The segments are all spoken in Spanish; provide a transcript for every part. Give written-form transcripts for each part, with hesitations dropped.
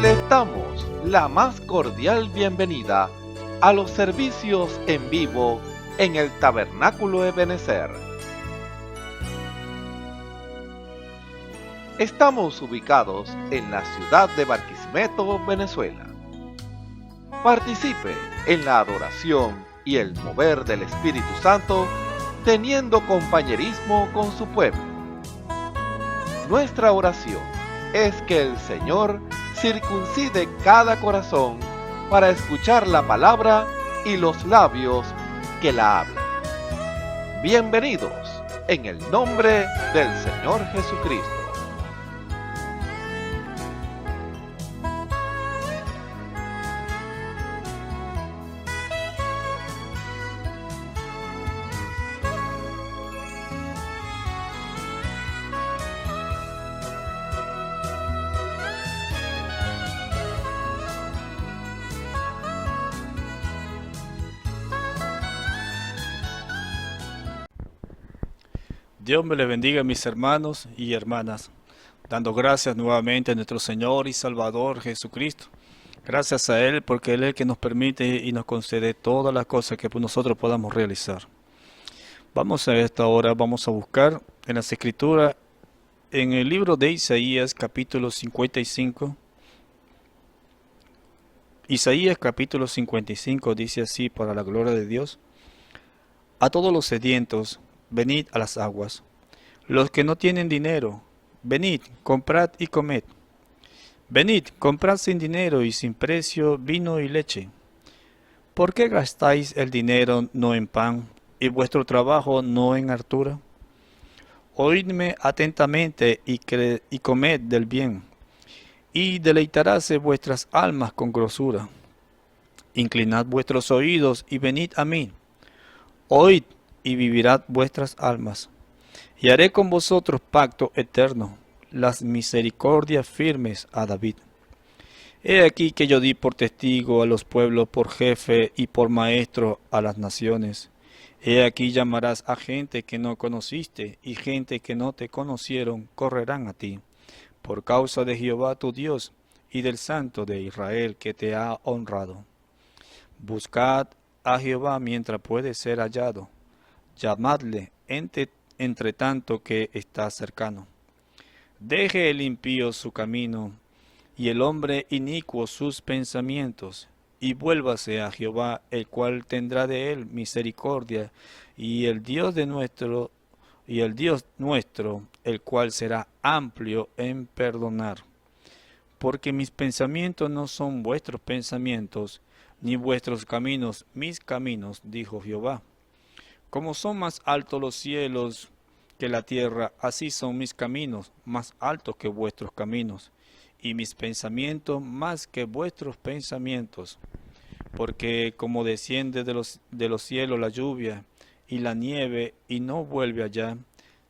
Les damos la más cordial bienvenida a los servicios en vivo en el Tabernáculo Ebenezer. Estamos ubicados en la ciudad de Barquisimeto, Venezuela. Participe en la adoración y el mover del Espíritu Santo, teniendo compañerismo con su pueblo. Nuestra oración es que el Señor circuncide cada corazón para escuchar la palabra y los labios que la hablan. Bienvenidos en el nombre del Señor Jesucristo. Dios me les bendiga, mis hermanos y hermanas, dando gracias nuevamente a nuestro Señor y Salvador Jesucristo. Gracias a Él, porque Él es el que nos permite y nos concede todas las cosas que nosotros podamos realizar. Vamos a esta hora, vamos a buscar en las Escrituras, en el libro de Isaías, capítulo 55. Isaías, capítulo 55, dice así, para la gloria de Dios: a todos los sedientos, venid a las aguas. Los que no tienen dinero, venid, comprad y comed. Venid, comprad sin dinero y sin precio vino y leche. ¿Por qué gastáis el dinero no en pan y vuestro trabajo no en hartura? Oídme atentamente y comed del bien, y deleitaráse vuestras almas con grosura. Inclinad vuestros oídos y venid a mí. Oíd y vivirán vuestras almas. Y haré con vosotros pacto eterno, las misericordias firmes a David. He aquí que yo di por testigo a los pueblos, por jefe y por maestro a las naciones. He aquí llamarás a gente que no conociste, y gente que no te conocieron correrán a ti, por causa de Jehová tu Dios y del Santo de Israel que te ha honrado. Buscad a Jehová mientras puede ser hallado. Llamadle entre tanto que está cercano. Deje el impío su camino, y el hombre inicuo sus pensamientos, y vuélvase a Jehová, el cual tendrá de él misericordia, y el Dios nuestro, el cual será amplio en perdonar. Porque mis pensamientos no son vuestros pensamientos, ni vuestros caminos mis caminos, dijo Jehová. Como son más altos los cielos que la tierra, así son mis caminos más altos que vuestros caminos, y mis pensamientos más que vuestros pensamientos. Porque como desciende de los cielos la lluvia y la nieve, y no vuelve allá,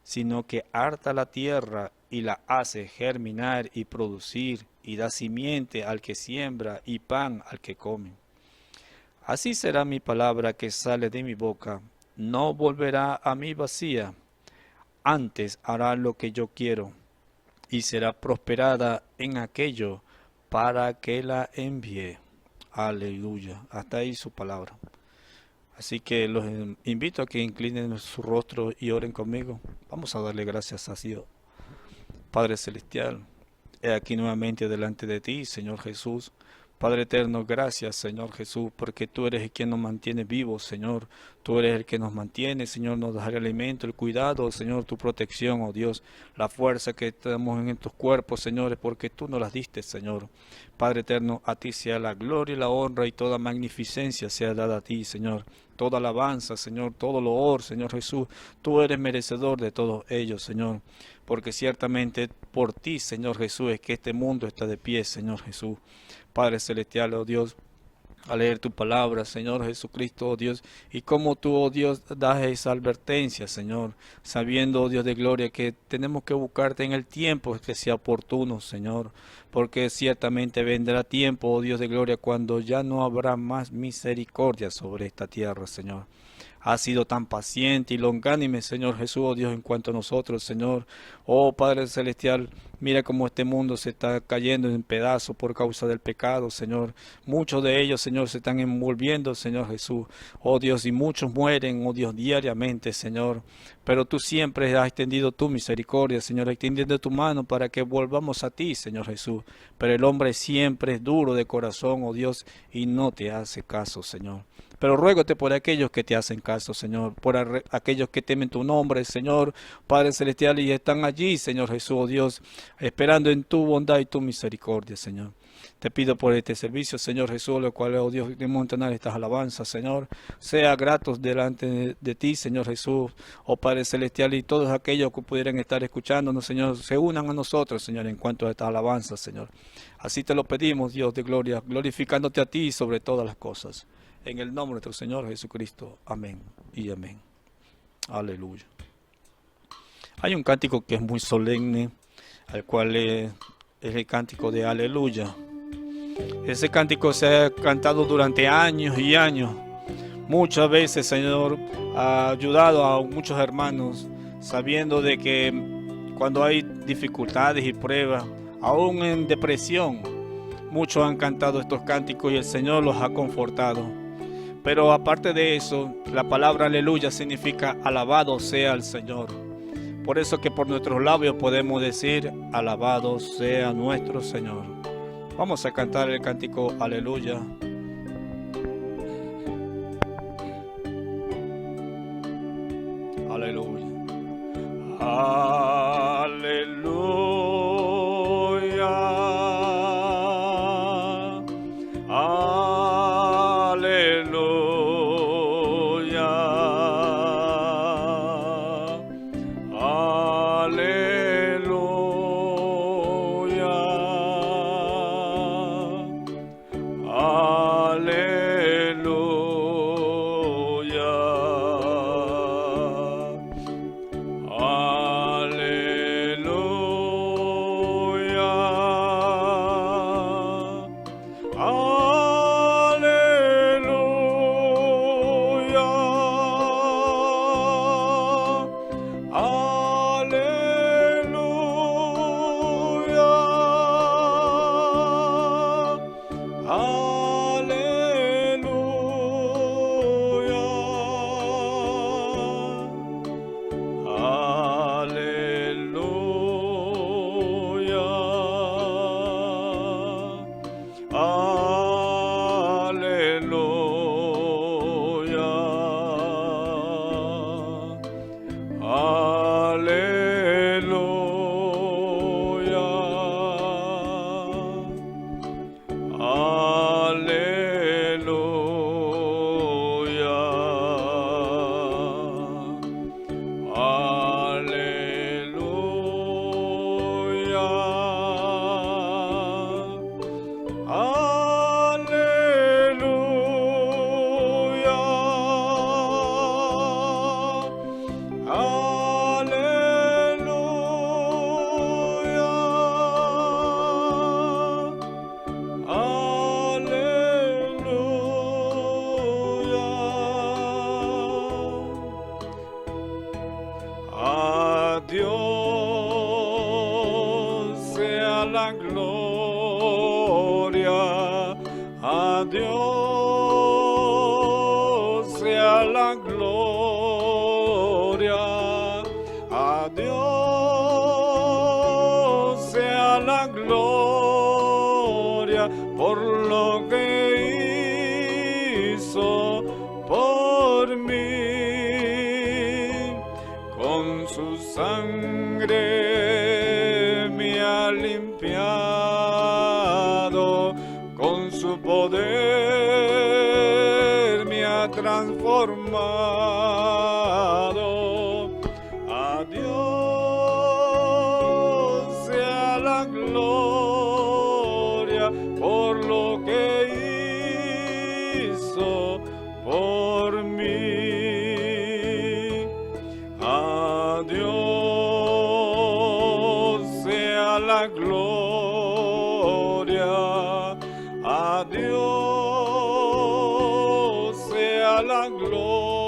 sino que harta la tierra y la hace germinar y producir, y da simiente al que siembra y pan al que come. Así será mi palabra que sale de mi boca. No volverá a mí vacía, antes hará lo que yo quiero, y será prosperada en aquello para que la envíe. Aleluya. Hasta ahí su palabra. Así que los invito a que inclinen su rostro y oren conmigo. Vamos a darle gracias a Dios. Padre Celestial, he aquí nuevamente delante de ti, Señor Jesús. Padre eterno, gracias, Señor Jesús, porque tú eres el que nos mantiene vivos, Señor. Tú eres el que nos mantiene, Señor, nos da el alimento, el cuidado, Señor, tu protección, oh Dios, la fuerza que tenemos en estos cuerpos, Señor, es porque tú nos las diste, Señor. Padre eterno, a ti sea la gloria y la honra y toda magnificencia sea dada a ti, Señor. Toda alabanza, Señor, todo loor, Señor Jesús, tú eres merecedor de todos ellos, Señor. Porque ciertamente por ti, Señor Jesús, es que este mundo está de pie, Señor Jesús. Padre Celestial, oh Dios, a leer tu palabra, Señor Jesucristo, oh Dios, y cómo tú, oh Dios, das esa advertencia, Señor, sabiendo, oh Dios de gloria, que tenemos que buscarte en el tiempo que sea oportuno, Señor, porque ciertamente vendrá tiempo, oh Dios de gloria, cuando ya no habrá más misericordia sobre esta tierra, Señor. Has sido tan paciente y longánime, Señor Jesús, oh Dios, en cuanto a nosotros, Señor. Oh Padre Celestial, Mira cómo este mundo se está cayendo en pedazos por causa del pecado, Señor. Muchos de ellos, Señor, se están envolviendo, Señor Jesús. Oh Dios, y muchos mueren, oh Dios, diariamente, Señor. Pero tú siempre has extendido tu misericordia, Señor, extendiendo tu mano para que volvamos a ti, Señor Jesús. Pero el hombre siempre es duro de corazón, oh Dios, y no te hace caso, Señor. Pero ruégote por aquellos que te hacen caso, Señor, por aquellos que temen tu nombre, Señor, Padre Celestial, y están allí, Señor Jesús, oh Dios, esperando en tu bondad y tu misericordia, Señor. Te pido por este servicio, Señor Jesús, lo cual, oh Dios, queremos entonar estas alabanzas, Señor. Sea gratos delante de ti, Señor Jesús, oh Padre Celestial, y todos aquellos que pudieran estar escuchándonos, Señor, se unan a nosotros, Señor, en cuanto a estas alabanzas, Señor. Así te lo pedimos, Dios de gloria, glorificándote a ti sobre todas las cosas. En el nombre de nuestro Señor Jesucristo. Amén y amén. Aleluya. Hay un cántico que es muy solemne, al cual es el cántico de Aleluya. Ese cántico se ha cantado durante años y años. Muchas veces, Señor, ha ayudado a muchos hermanos, sabiendo de que cuando hay dificultades y pruebas, aún en depresión, muchos han cantado estos cánticos y el Señor los ha confortado. Pero aparte de eso, la palabra aleluya significa alabado sea el Señor. Por eso que por nuestros labios podemos decir alabado sea nuestro Señor. Vamos a cantar el cántico aleluya. Aleluya.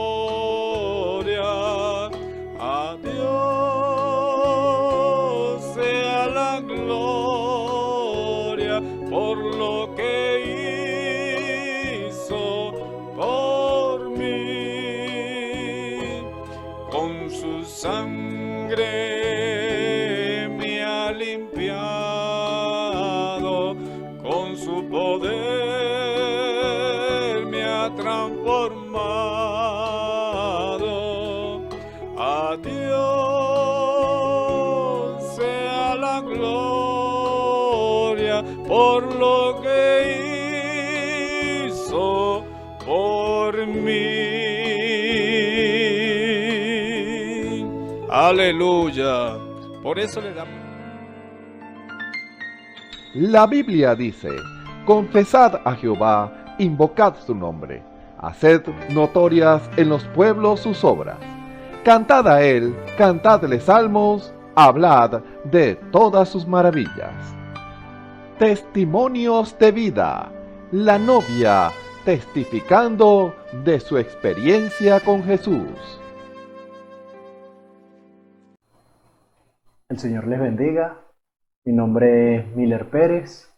Gloria, a Dios sea la su poder me ha transformado. A Dios sea la gloria por lo que hizo por mí. Aleluya. Por eso le damos. La Biblia dice: confesad a Jehová, invocad su nombre, haced notorias en los pueblos sus obras. Cantad a él, cantadle salmos, hablad de todas sus maravillas. Testimonios de vida. La novia testificando de su experiencia con Jesús. El Señor les bendiga. Mi nombre es Miller Pérez.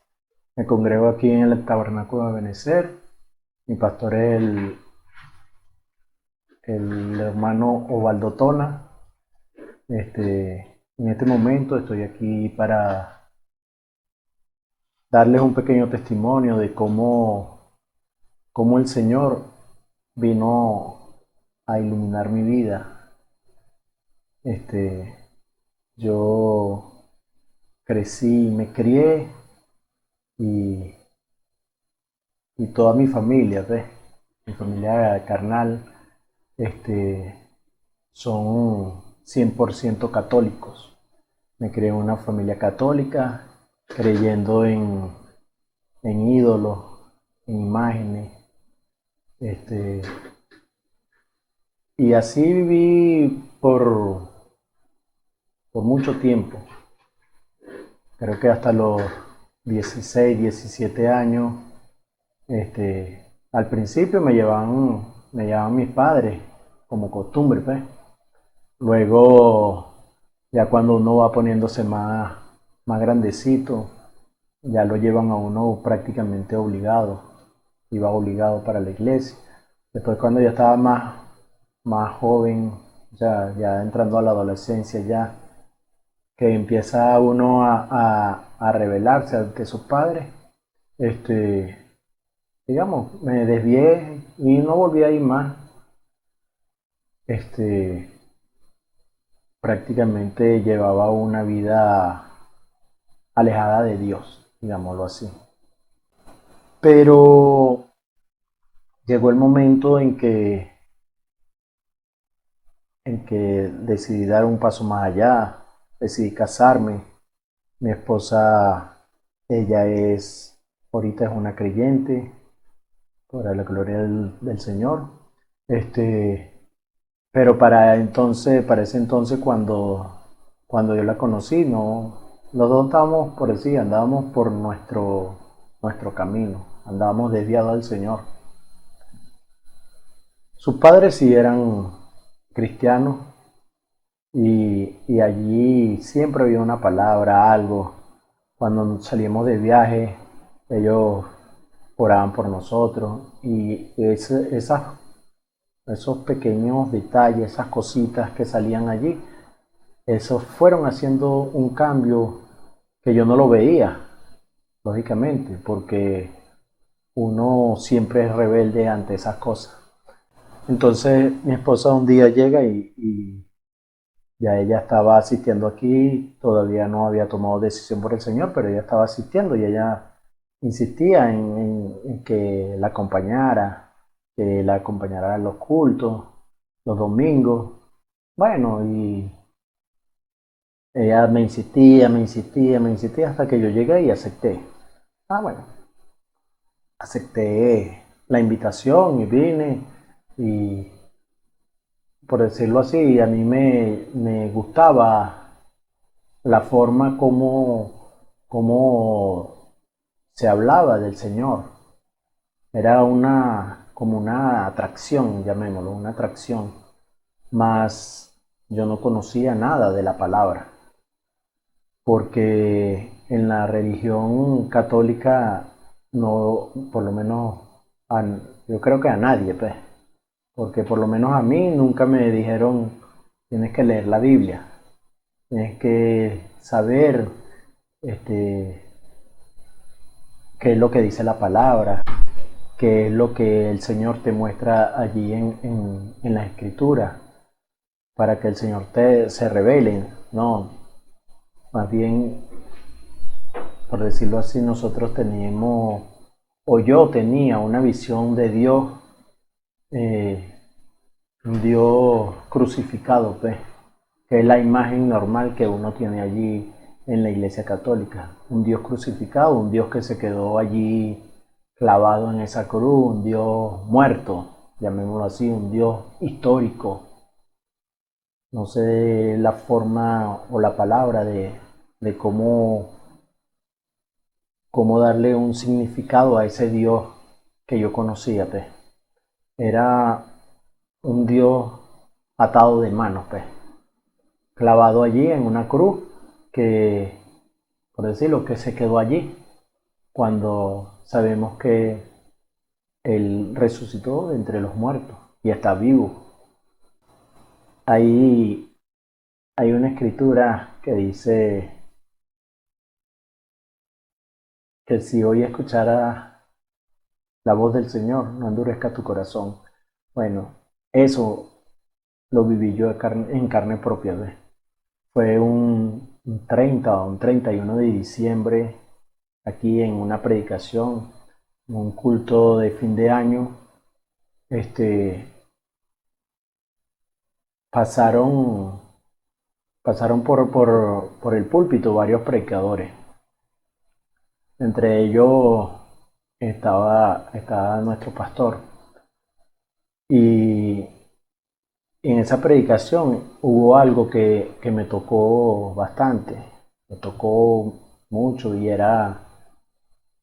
Me congrego aquí en el Tabernáculo de Benecer. Mi pastor es el hermano Ovaldo Tona. En este momento estoy aquí para darles un pequeño testimonio de cómo el Señor vino a iluminar mi vida. Yo crecí, me crié y toda mi familia, mi familia carnal, son 100% católicos. Me crié en una familia católica, creyendo en ídolos, en imágenes, y así viví por mucho tiempo. Creo que hasta los 16, 17 años, al principio me llevaban mis padres como costumbre, pues. Luego, ya cuando uno va poniéndose más grandecito, ya lo llevan a uno prácticamente obligado. Iba obligado para la iglesia. Después, cuando ya estaba más joven, ya entrando a la adolescencia, ya que empieza uno a rebelarse ante sus padres, digamos, me desvié y no volví a ir más. Prácticamente llevaba una vida alejada de Dios, digámoslo así. Pero llegó el momento en que decidí dar un paso más allá. Decidí casarme. Mi esposa, ella ahorita es una creyente, por la gloria del Señor. Pero para ese entonces cuando yo la conocí, no, los dos estábamos por así, andábamos por nuestro camino, andábamos desviados del Señor. Sus padres sí eran cristianos, y allí siempre había una palabra, algo. Cuando salíamos de viaje, ellos oraban por nosotros, y esos pequeños detalles, esas cositas que salían allí, esos fueron haciendo un cambio que yo no lo veía, lógicamente, porque uno siempre es rebelde ante esas cosas. Entonces mi esposa un día llega y ya ella estaba asistiendo aquí, todavía no había tomado decisión por el Señor, pero ella estaba asistiendo y ella insistía en que la acompañara a los cultos, los domingos. Bueno, y ella me insistía hasta que yo llegué y acepté. Bueno, acepté la invitación y vine, y por decirlo así, a mí me gustaba la forma como se hablaba del Señor. Era como una atracción, llamémoslo, una atracción. Mas yo no conocía nada de la palabra, porque en la religión católica, no, por lo menos, yo creo que a nadie, pues. Porque por lo menos a mí nunca me dijeron: tienes que leer la Biblia, tienes que saber qué es lo que dice la palabra, qué es lo que el Señor te muestra allí en la Escritura, para que el Señor se revele. No, más bien, por decirlo así, nosotros teníamos, o yo tenía una visión de Dios, eh, un Dios crucificado, pues, que es la imagen normal que uno tiene allí en la Iglesia Católica. Un Dios crucificado, un Dios que se quedó allí clavado en esa cruz, un Dios muerto, llamémoslo así, un Dios histórico. No sé la forma o la palabra de cómo darle un significado a ese Dios que yo conocía, pues. Era un Dios atado de manos, pues, clavado allí en una cruz que, por decirlo, que se quedó allí cuando sabemos que Él resucitó de entre los muertos y está vivo. Ahí hay una escritura que dice que si hoy escucharas la voz del Señor, no endurezca tu corazón. Bueno, eso lo viví yo en carne propia, ¿ves? Fue un 30 o un 31 de diciembre, aquí en una predicación, en un culto de fin de año. Pasaron, pasaron por el púlpito varios predicadores. Entre ellos estaba nuestro pastor. Y en esa predicación hubo algo que me tocó bastante, me tocó mucho, y era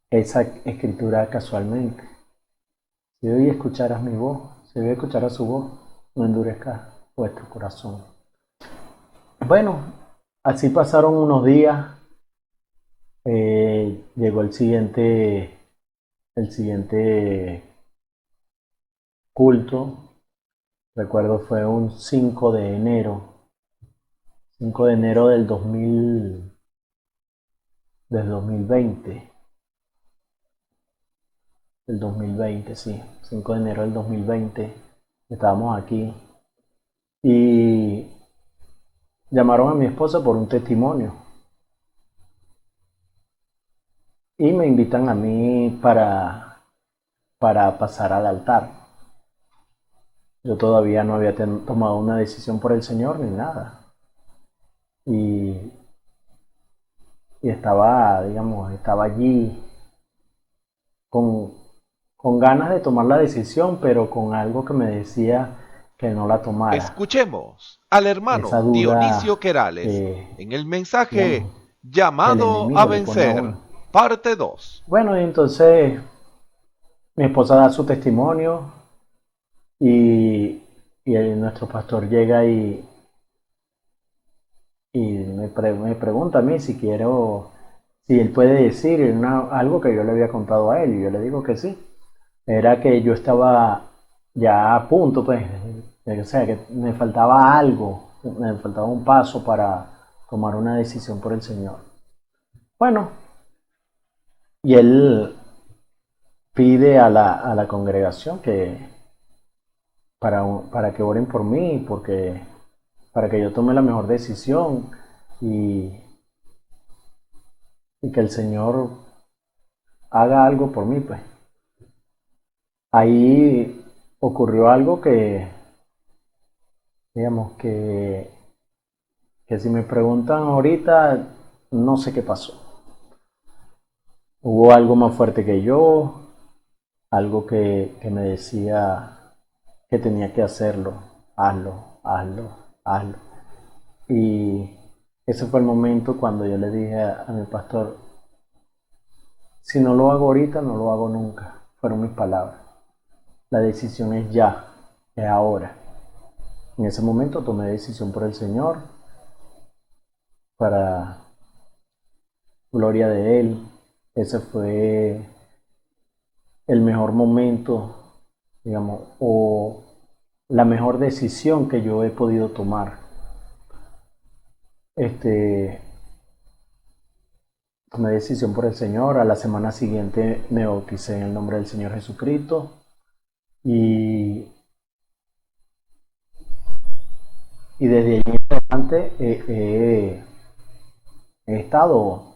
esa escritura casualmente. Si hoy escucharas mi voz, si hoy escucharas su voz, no endurezcas vuestro corazón. Bueno, así pasaron unos días, llegó el siguiente culto. Recuerdo fue un 5 de enero del 2020. Del 2020, sí, 5 de enero del 2020. Estábamos aquí y llamaron a mi esposa por un testimonio y me invitan a mí para pasar al altar. Yo todavía no había tomado una decisión por el Señor ni nada. Y, y estaba allí con, con ganas de tomar la decisión, pero con algo que me decía que no la tomara. Escuchemos al Esa hermano Dionisio duda Querales que, en el digamos, mensaje que el Llamado a enemigo le pone a Vencer, uno. parte 2. Bueno, y entonces mi esposa da su testimonio y, nuestro pastor llega y me pregunta a mí si él puede decir algo que yo le había contado a él, y yo le digo que sí. Era que yo estaba ya a punto, pues, o sea, que me faltaba algo, me faltaba un paso para tomar una decisión por el Señor. Bueno, y él pide a la congregación para que oren por mí, para que yo tome la mejor decisión, y, y que el Señor haga algo por mí, pues. Ahí ocurrió algo digamos, que si me preguntan ahorita, no sé qué pasó. Hubo algo más fuerte que yo, algo que me decía que tenía que hacerlo, hazlo, hazlo, hazlo. Y ese fue el momento cuando yo le dije a mi pastor, si no lo hago ahorita, no lo hago nunca. Fueron mis palabras. La decisión es ya, es ahora. En ese momento tomé decisión por el Señor, para gloria de Él. Ese fue el mejor momento, digamos, o la mejor decisión que yo he podido tomar. Este, tomé decisión por el Señor. A la semana siguiente me bauticé en el nombre del Señor Jesucristo y, y desde allí en adelante he estado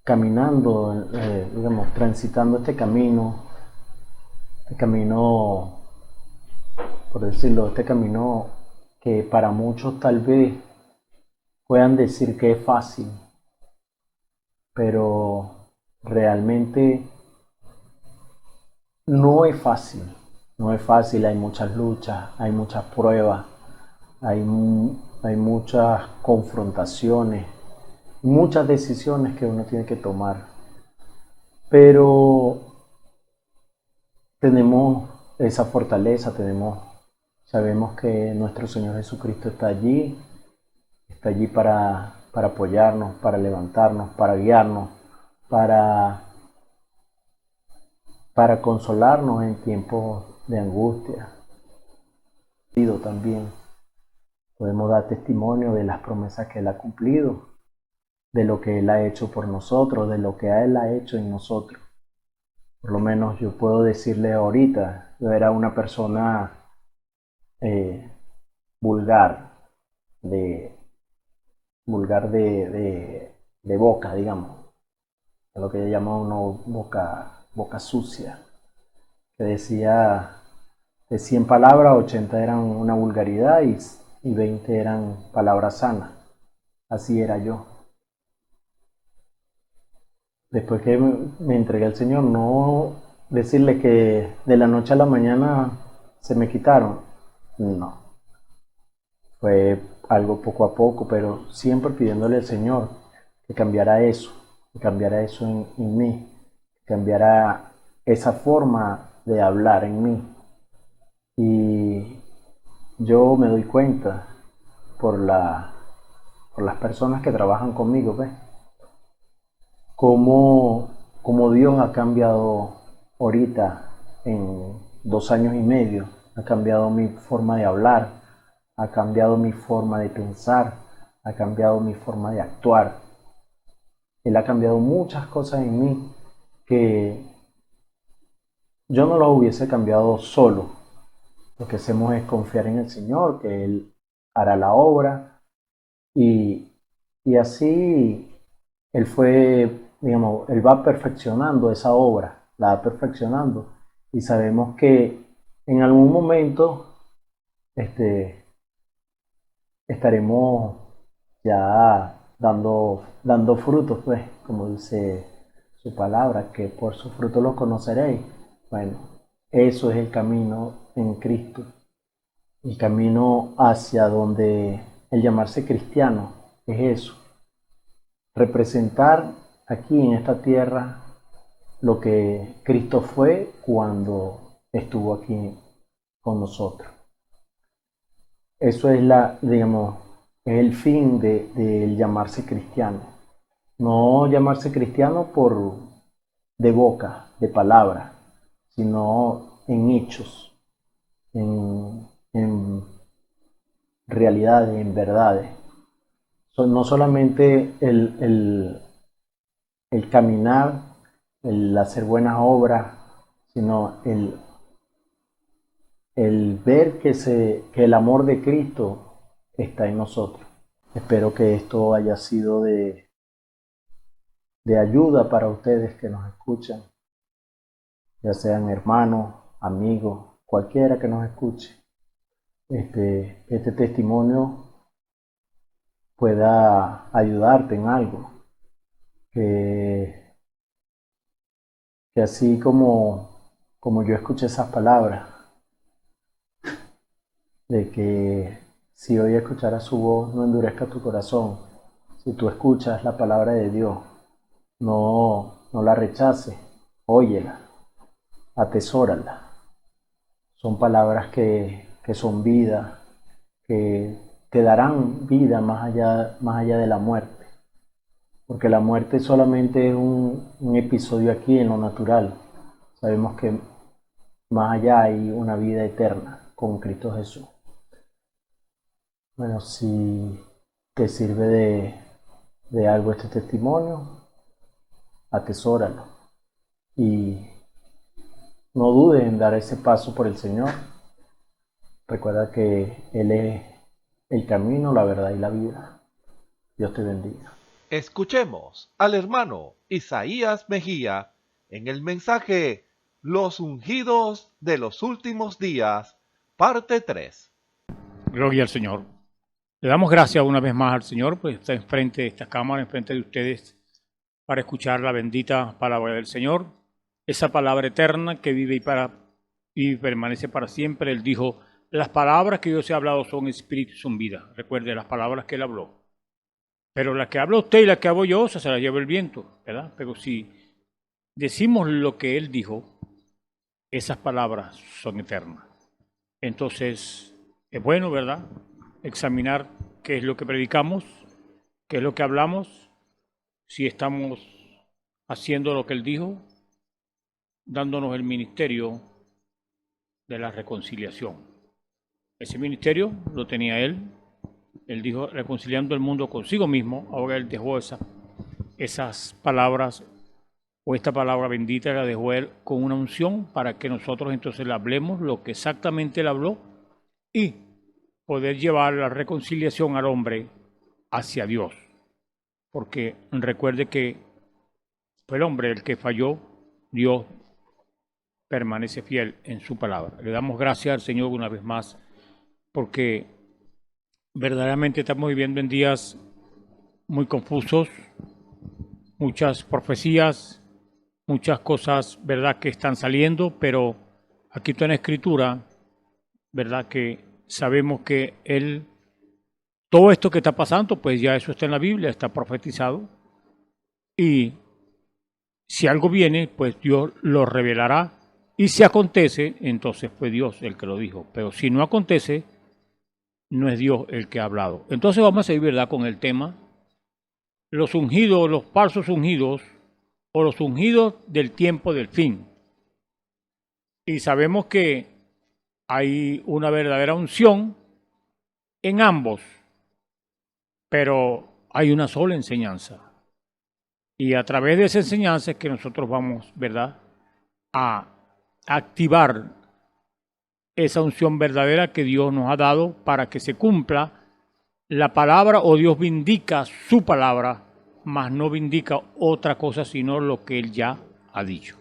caminando, digamos, transitando este camino, por decirlo, este camino que para muchos tal vez puedan decir que es fácil, pero realmente no es fácil. No es fácil, hay muchas luchas, hay muchas pruebas, hay muchas confrontaciones, muchas decisiones que uno tiene que tomar. Pero tenemos esa fortaleza, sabemos que nuestro Señor Jesucristo está allí para apoyarnos, para levantarnos, para guiarnos, para, para consolarnos en tiempos de angustia. También podemos dar testimonio de las promesas que Él ha cumplido, de lo que Él ha hecho por nosotros, de lo que Él ha hecho en nosotros. Por lo menos yo puedo decirle ahorita, yo era una persona vulgar, de, de boca, digamos, lo que llama uno boca sucia, que decía de 100 palabras, 80 eran una vulgaridad y 20 eran palabras sanas. Así era yo. Después que me entregué al Señor, no decirle que de la noche a la mañana se me quitaron. No. Fue algo poco a poco, pero siempre pidiéndole al Señor que cambiara eso en mí, que cambiara esa forma de hablar en mí. Y yo me doy cuenta por las personas que trabajan conmigo, ¿ves? Cómo Dios ha cambiado ahorita en 2 años y medio, ha cambiado mi forma de hablar, ha cambiado mi forma de pensar, ha cambiado mi forma de actuar. Él ha cambiado muchas cosas en mí que yo no las hubiese cambiado solo. Lo que hacemos es confiar en el Señor, que Él hará la obra y así Él digamos, Él va perfeccionando esa obra, la va perfeccionando y sabemos que en algún momento estaremos ya dando frutos, pues, como dice su palabra, que por sus frutos los conoceréis. Bueno, eso es el camino en Cristo, el camino hacia donde el llamarse cristiano es eso, representar aquí en esta tierra lo que Cristo fue cuando estuvo aquí con nosotros. Eso es digamos, es el fin de llamarse cristiano. No llamarse cristiano de boca, de palabra, sino en hechos, en realidades, en verdades. No solamente el caminar, el hacer buenas obras, sino el ver que el amor de Cristo está en nosotros. Espero que esto haya sido de ayuda para ustedes que nos escuchan, ya sean hermanos, amigos, cualquiera que nos escuche. Este testimonio pueda ayudarte en algo, que así como yo escuché esas palabras, de que si hoy escucharas su voz, no endurezca tu corazón. Si tú escuchas la palabra de Dios, no la rechaces, óyela, atesórala. Son palabras que son vida, que te darán vida más allá de la muerte. Porque la muerte solamente es un episodio aquí en lo natural. Sabemos que más allá hay una vida eterna con Cristo Jesús. Bueno, si te sirve de algo este testimonio, atesóralo y no dudes en dar ese paso por el Señor. Recuerda que Él es el camino, la verdad y la vida. Dios te bendiga. Escuchemos al hermano Isaías Mejía en el mensaje Los ungidos de los últimos días, parte 3. Gloria al Señor. Le damos gracias una vez más al Señor, pues está enfrente de esta cámara, enfrente de ustedes, para escuchar la bendita palabra del Señor, esa palabra eterna que vive y permanece para siempre. Él dijo, las palabras que Dios ha hablado son espíritu y son vida. Recuerde las palabras que Él habló. Pero las que habla usted y las que hablo yo, se las lleva el viento, ¿verdad? Pero si decimos lo que Él dijo, esas palabras son eternas. Entonces, es bueno, ¿verdad?, examinar qué es lo que predicamos, qué es lo que hablamos, si estamos haciendo lo que Él dijo, dándonos el ministerio de la reconciliación. Ese ministerio lo tenía Él. Él dijo, reconciliando el mundo consigo mismo. Ahora Él dejó esas palabras, o esta palabra bendita la dejó Él con una unción para que nosotros entonces le hablemos lo que exactamente Él habló y poder llevar la reconciliación al hombre hacia Dios. Porque recuerde que fue el hombre el que falló, Dios permanece fiel en su palabra. Le damos gracias al Señor una vez más, porque verdaderamente estamos viviendo en días muy confusos, muchas profecías, muchas cosas, ¿verdad?, que están saliendo, pero aquí está en la Escritura, ¿verdad?, que sabemos que todo esto que está pasando, pues ya eso está en la Biblia, está profetizado, y si algo viene, pues Dios lo revelará, y si acontece, entonces fue Dios el que lo dijo, pero si no acontece, no es Dios el que ha hablado. Entonces vamos a seguir, ¿verdad?, con el tema, los ungidos, los falsos ungidos, o los ungidos del tiempo del fin. Y sabemos que hay una verdadera unción en ambos, pero hay una sola enseñanza. Y a través de esa enseñanza es que nosotros vamos, ¿verdad?, a activar esa unción verdadera que Dios nos ha dado para que se cumpla la palabra, o Dios vindica su palabra, mas no vindica otra cosa sino lo que Él ya ha dicho.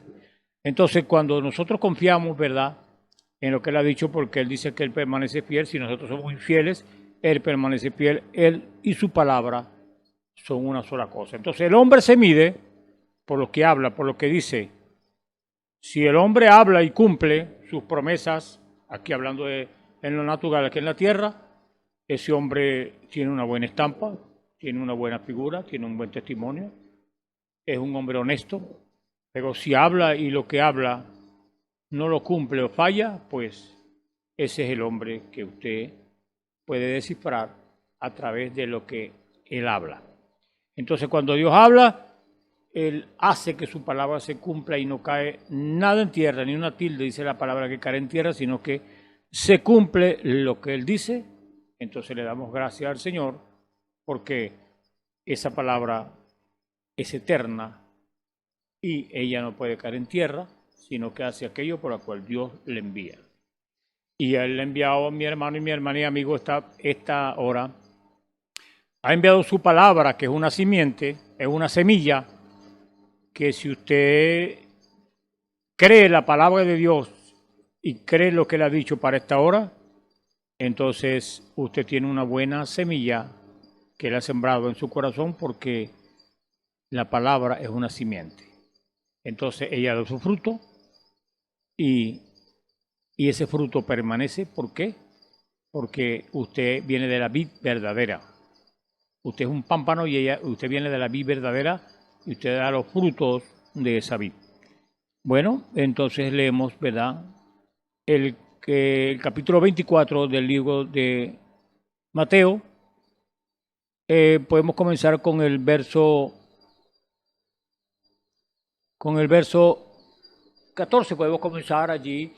Entonces, cuando nosotros confiamos, ¿verdad?, en lo que Él ha dicho, porque Él dice que Él permanece fiel, si nosotros somos infieles, Él permanece fiel, Él y su palabra son una sola cosa. Entonces, el hombre se mide por lo que habla, por lo que dice. Si el hombre habla y cumple sus promesas, aquí hablando en lo natural, aquí en la tierra, ese hombre tiene una buena estampa, tiene una buena figura, tiene un buen testimonio, es un hombre honesto. Pero si habla y lo que habla no lo cumple o falla, pues ese es el hombre que usted puede descifrar a través de lo que él habla. Entonces, cuando Dios habla, Él hace que su palabra se cumpla y no cae nada en tierra, ni una tilde dice la palabra que cae en tierra, sino que se cumple lo que Él dice. Entonces le damos gracias al Señor, porque esa palabra es eterna y ella no puede caer en tierra, sino que hace aquello por lo cual Dios le envía. Y Él le ha enviado a mi hermano y mi hermana y amigo esta hora. Ha enviado su palabra, que es una simiente, es una semilla, que si usted cree la palabra de Dios y cree lo que Él ha dicho para esta hora, entonces usted tiene una buena semilla que Él ha sembrado en su corazón, porque la palabra es una simiente. Entonces ella da su fruto y ese fruto permanece. ¿Por qué? Porque usted viene de la vid verdadera. Usted es un pámpano y usted viene de la vid verdadera y usted da los frutos de esa vid. Bueno, entonces leemos, ¿verdad?, el capítulo 24 del libro de Mateo. Podemos comenzar con el verso 14, podemos comenzar allí,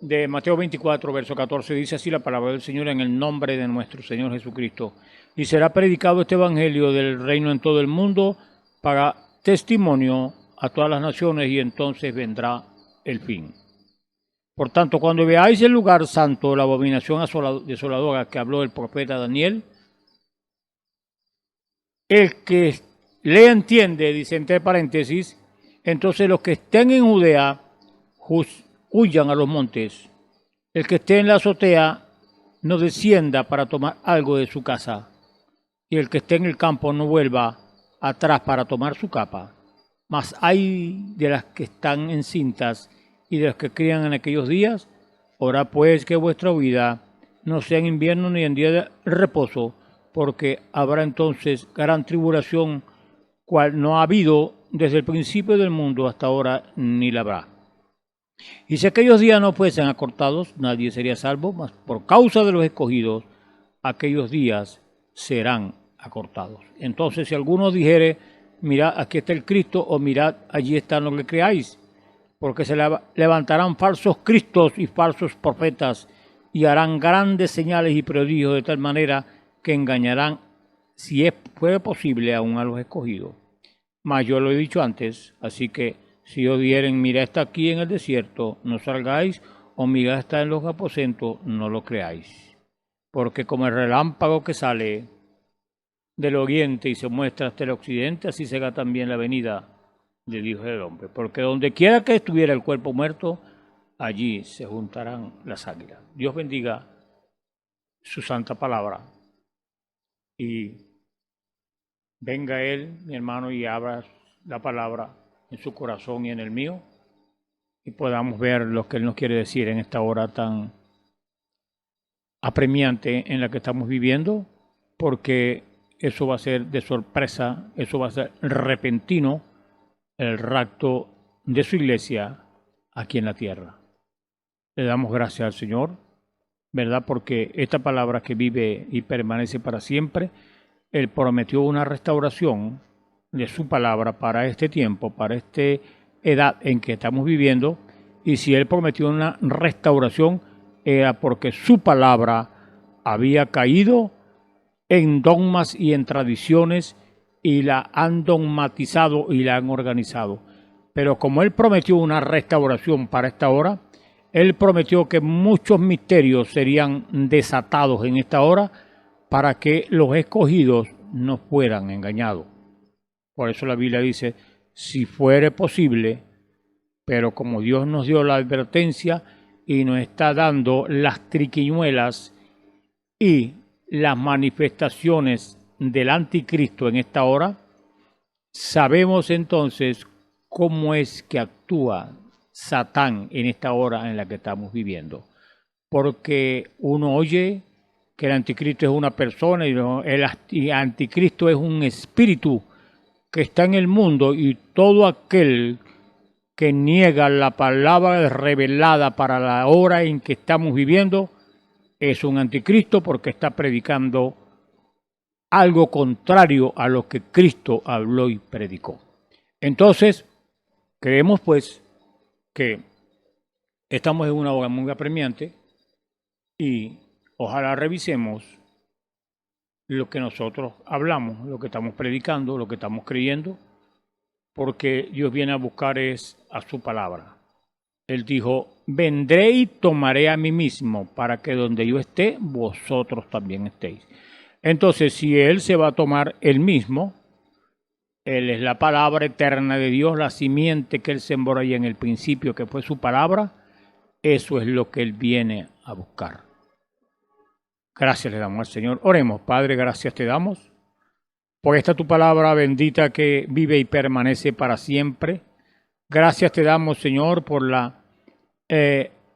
de Mateo 24, verso 14, dice así la palabra del Señor: en el nombre de nuestro Señor Jesucristo. Y será predicado este evangelio del reino en todo el mundo para testimonio a todas las naciones y entonces vendrá el fin. Por tanto, cuando veáis el lugar santo, la abominación desoladora que habló el profeta Daniel, el que le entiende, dice entre paréntesis, entonces los que estén en Judea huyan a los montes. El que esté en la azotea no descienda para tomar algo de su casa, y el que esté en el campo no vuelva atrás para tomar su capa. Mas hay de las que están encintas y de los que crían en aquellos días. Orad pues que vuestra vida no sea en invierno ni en día de reposo, porque habrá entonces gran tribulación, cual no ha habido desde el principio del mundo hasta ahora, ni la habrá. Y si aquellos días no fuesen acortados, nadie sería salvo, mas por causa de los escogidos, aquellos días serán acortados. Entonces, si alguno dijere, mirad, aquí está el Cristo, o mirad, allí están los que creáis, porque se levantarán falsos cristos y falsos profetas, y harán grandes señales y prodigios de tal manera que engañarán, si fuere posible, aún a los escogidos. Mas yo lo he dicho antes, así que si os dieren, mira está aquí en el desierto, no salgáis, o mira está en los aposentos, no lo creáis. Porque como el relámpago que sale del oriente y se muestra hasta el occidente, así será también la venida del Hijo del Hombre. Porque donde quiera que estuviera el cuerpo muerto, allí se juntarán las águilas. Dios bendiga su santa palabra. Y venga Él, mi hermano, y abra la palabra en su corazón y en el mío, y podamos ver lo que Él nos quiere decir en esta hora tan apremiante en la que estamos viviendo, porque eso va a ser de sorpresa, eso va a ser repentino, el rapto de su iglesia aquí en la tierra. Le damos gracias al Señor, ¿verdad? Porque esta palabra que vive y permanece para siempre, Él prometió una restauración de su palabra para este tiempo, para esta edad en que estamos viviendo, y si Él prometió una restauración, era porque su palabra había caído en dogmas y en tradiciones, y la han dogmatizado y la han organizado. Pero como Él prometió una restauración para esta hora, Él prometió que muchos misterios serían desatados en esta hora para que los escogidos no fueran engañados. Por eso la Biblia dice, si fuere posible, pero como Dios nos dio la advertencia y nos está dando las triquiñuelas y las manifestaciones del anticristo en esta hora, sabemos entonces cómo es que actúa Satán en esta hora en la que estamos viviendo. Porque uno oye que el anticristo es una persona y el anticristo es un espíritu que está en el mundo, y todo aquel que niega la palabra revelada para la hora en que estamos viviendo es un anticristo, porque está predicando algo contrario a lo que Cristo habló y predicó. Entonces, creemos pues que estamos en una hora muy apremiante y ojalá revisemos lo que nosotros hablamos, lo que estamos predicando, lo que estamos creyendo, porque Dios viene a buscar es a su palabra. Él dijo, vendré y tomaré a mí mismo para que donde yo esté, vosotros también estéis. Entonces, si Él se va a tomar Él mismo, Él es la palabra eterna de Dios, la simiente que Él sembró ahí en el principio, que fue su palabra, eso es lo que Él viene a buscar. Gracias le damos al Señor. Oremos, Padre, gracias te damos por esta tu palabra bendita que vive y permanece para siempre. Gracias te damos, Señor, por la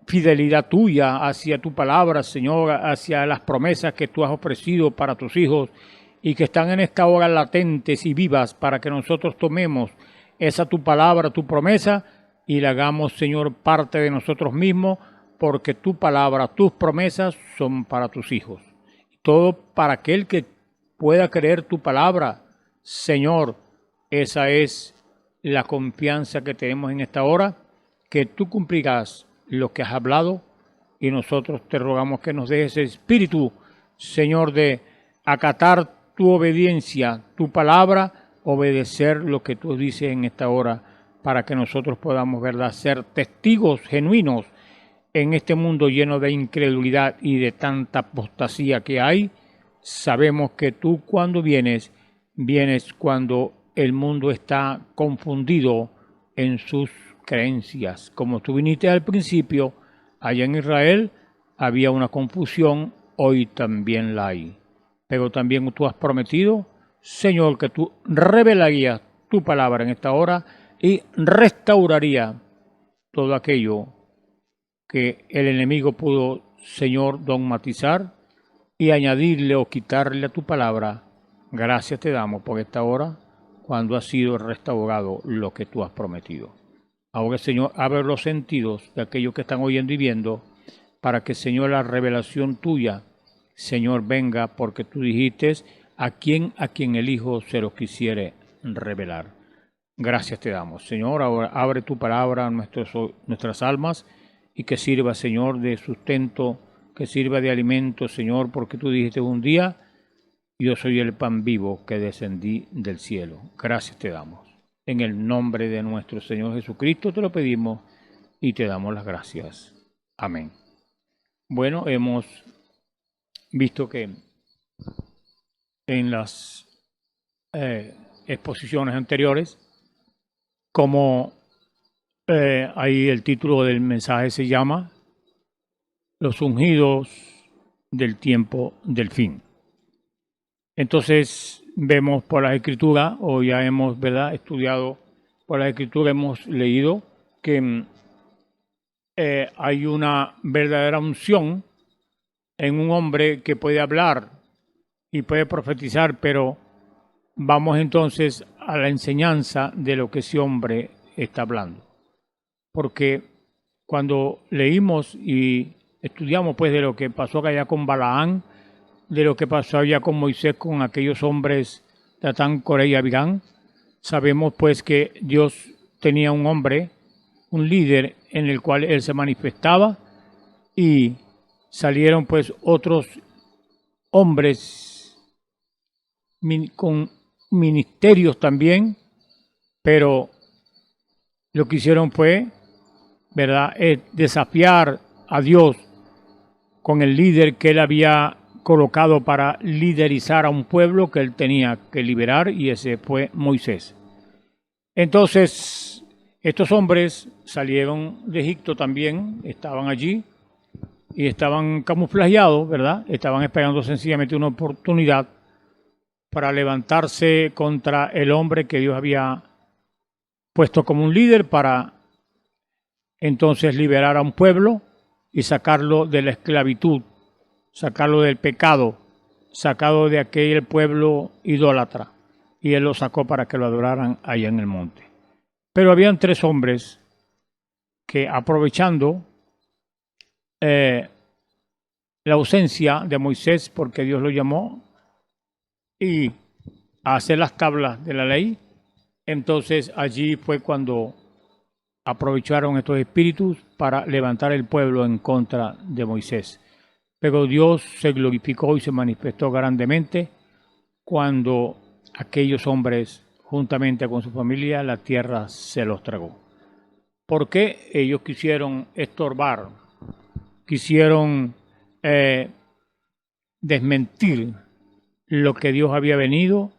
fidelidad tuya hacia tu palabra, Señor, hacia las promesas que tú has ofrecido para tus hijos y que están en esta hora latentes y vivas para que nosotros tomemos esa tu palabra, tu promesa, y la hagamos, Señor, parte de nosotros mismos, porque tu palabra, tus promesas son para tus hijos. Todo para aquel que pueda creer tu palabra, Señor. Esa es la confianza que tenemos en esta hora, que tú cumplirás lo que has hablado, y nosotros te rogamos que nos dejes el espíritu, Señor, de acatar tu obediencia, tu palabra, obedecer lo que tú dices en esta hora, para que nosotros podamos, ¿verdad?, ser testigos genuinos en este mundo lleno de incredulidad y de tanta apostasía que hay. Sabemos que tú cuando vienes cuando el mundo está confundido en sus creencias. Como tú viniste al principio, allá en Israel había una confusión, hoy también la hay. Pero también tú has prometido, Señor, que tú revelarías tu palabra en esta hora y restauraría todo aquello que el enemigo pudo, Señor, dogmatizar y añadirle o quitarle a tu palabra. Gracias te damos por esta hora, cuando ha sido restaurado lo que tú has prometido. Ahora, Señor, abre los sentidos de aquellos que están oyendo y viendo, para que, Señor, la revelación tuya, Señor, venga, porque tú dijiste a quien el Hijo se los quisiere revelar. Gracias te damos, Señor. Ahora abre tu palabra a nuestras almas, y que sirva, Señor, de sustento, que sirva de alimento, Señor, porque tú dijiste un día: yo soy el pan vivo que descendí del cielo. Gracias te damos. En el nombre de nuestro Señor Jesucristo te lo pedimos y te damos las gracias. Amén. Bueno, hemos visto que en las exposiciones anteriores, como ahí el título del mensaje se llama Los ungidos del tiempo del fin. Entonces vemos por la Escritura, o ya hemos, ¿verdad?, estudiado por la Escritura, hemos leído que hay una verdadera unción en un hombre que puede hablar y puede profetizar, pero vamos entonces a la enseñanza de lo que ese hombre está hablando. Porque cuando leímos y estudiamos pues de lo que pasó allá con Balaán, de lo que pasó allá con Moisés, con aquellos hombres Datán, Coré y Abirán, sabemos pues que Dios tenía un hombre, un líder en el cual él se manifestaba, y salieron pues otros hombres con ministerios también, pero lo que hicieron fue, ¿verdad?, es desafiar a Dios con el líder que él había colocado para liderizar a un pueblo que él tenía que liberar, y ese fue Moisés. Entonces, estos hombres salieron de Egipto también, estaban allí y estaban camuflajeados, ¿verdad? Estaban esperando sencillamente una oportunidad para levantarse contra el hombre que Dios había puesto como un líder, para entonces liberar a un pueblo y sacarlo de la esclavitud, sacarlo del pecado, sacarlo de aquel pueblo idólatra, y él lo sacó para que lo adoraran allá en el monte. Pero habían tres hombres que, aprovechando la ausencia de Moisés, porque Dios lo llamó y a hacer las tablas de la ley, entonces allí fue cuando aprovecharon estos espíritus para levantar el pueblo en contra de Moisés. Pero Dios se glorificó y se manifestó grandemente cuando aquellos hombres, juntamente con su familia, la tierra se los tragó. Porque ellos quisieron estorbar, quisieron desmentir lo que Dios había venido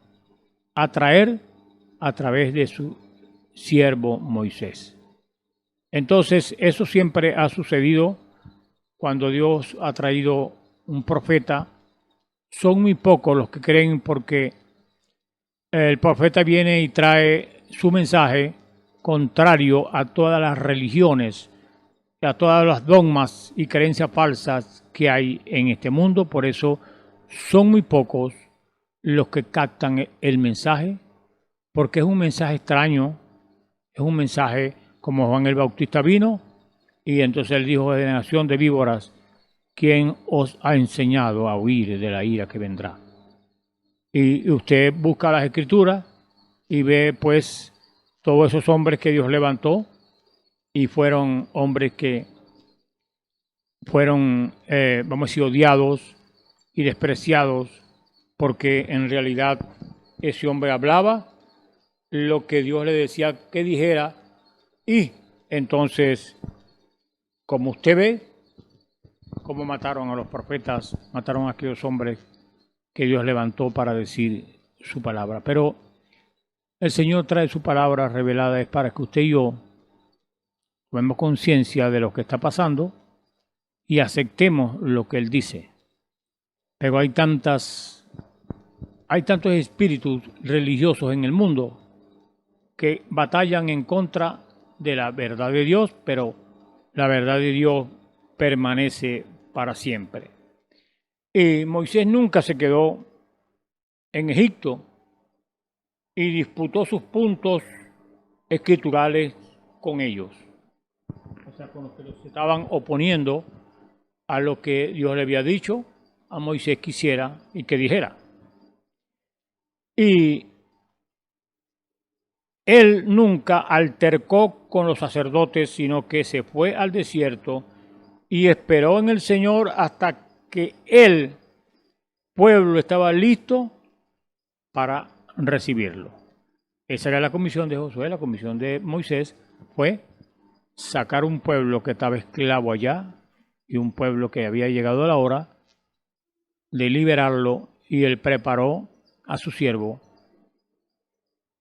a traer a través de su siervo Moisés. Entonces, eso siempre ha sucedido cuando Dios ha traído un profeta. Son muy pocos los que creen, porque el profeta viene y trae su mensaje contrario a todas las religiones, a todas las dogmas y creencias falsas que hay en este mundo. Por eso son muy pocos los que captan el mensaje, porque es un mensaje extraño, es un mensaje como Juan el Bautista vino, y entonces él dijo: generación de víboras, ¿quién os ha enseñado a huir de la ira que vendrá? Y usted busca las Escrituras y ve pues todos esos hombres que Dios levantó, y fueron hombres que fueron, vamos a decir, odiados y despreciados, porque en realidad ese hombre hablaba lo que Dios le decía que dijera. Y entonces, como usted ve, cómo mataron a los profetas, mataron a aquellos hombres que Dios levantó para decir su palabra. Pero el Señor trae su palabra revelada es para que usted y yo tomemos conciencia de lo que está pasando y aceptemos lo que Él dice. Pero hay tantos espíritus religiosos en el mundo que batallan en contra de la verdad de Dios, pero la verdad de Dios permanece para siempre. Y Moisés nunca se quedó en Egipto y disputó sus puntos escriturales con ellos, o sea, con los que se estaban oponiendo a lo que Dios le había dicho a Moisés que hiciera y que dijera. Y él nunca altercó con los sacerdotes, sino que se fue al desierto y esperó en el Señor hasta que el pueblo estaba listo para recibirlo. Esa era la comisión de Josué. La comisión de Moisés fue sacar un pueblo que estaba esclavo allá y un pueblo que había llegado a la hora de liberarlo, y él preparó a su siervo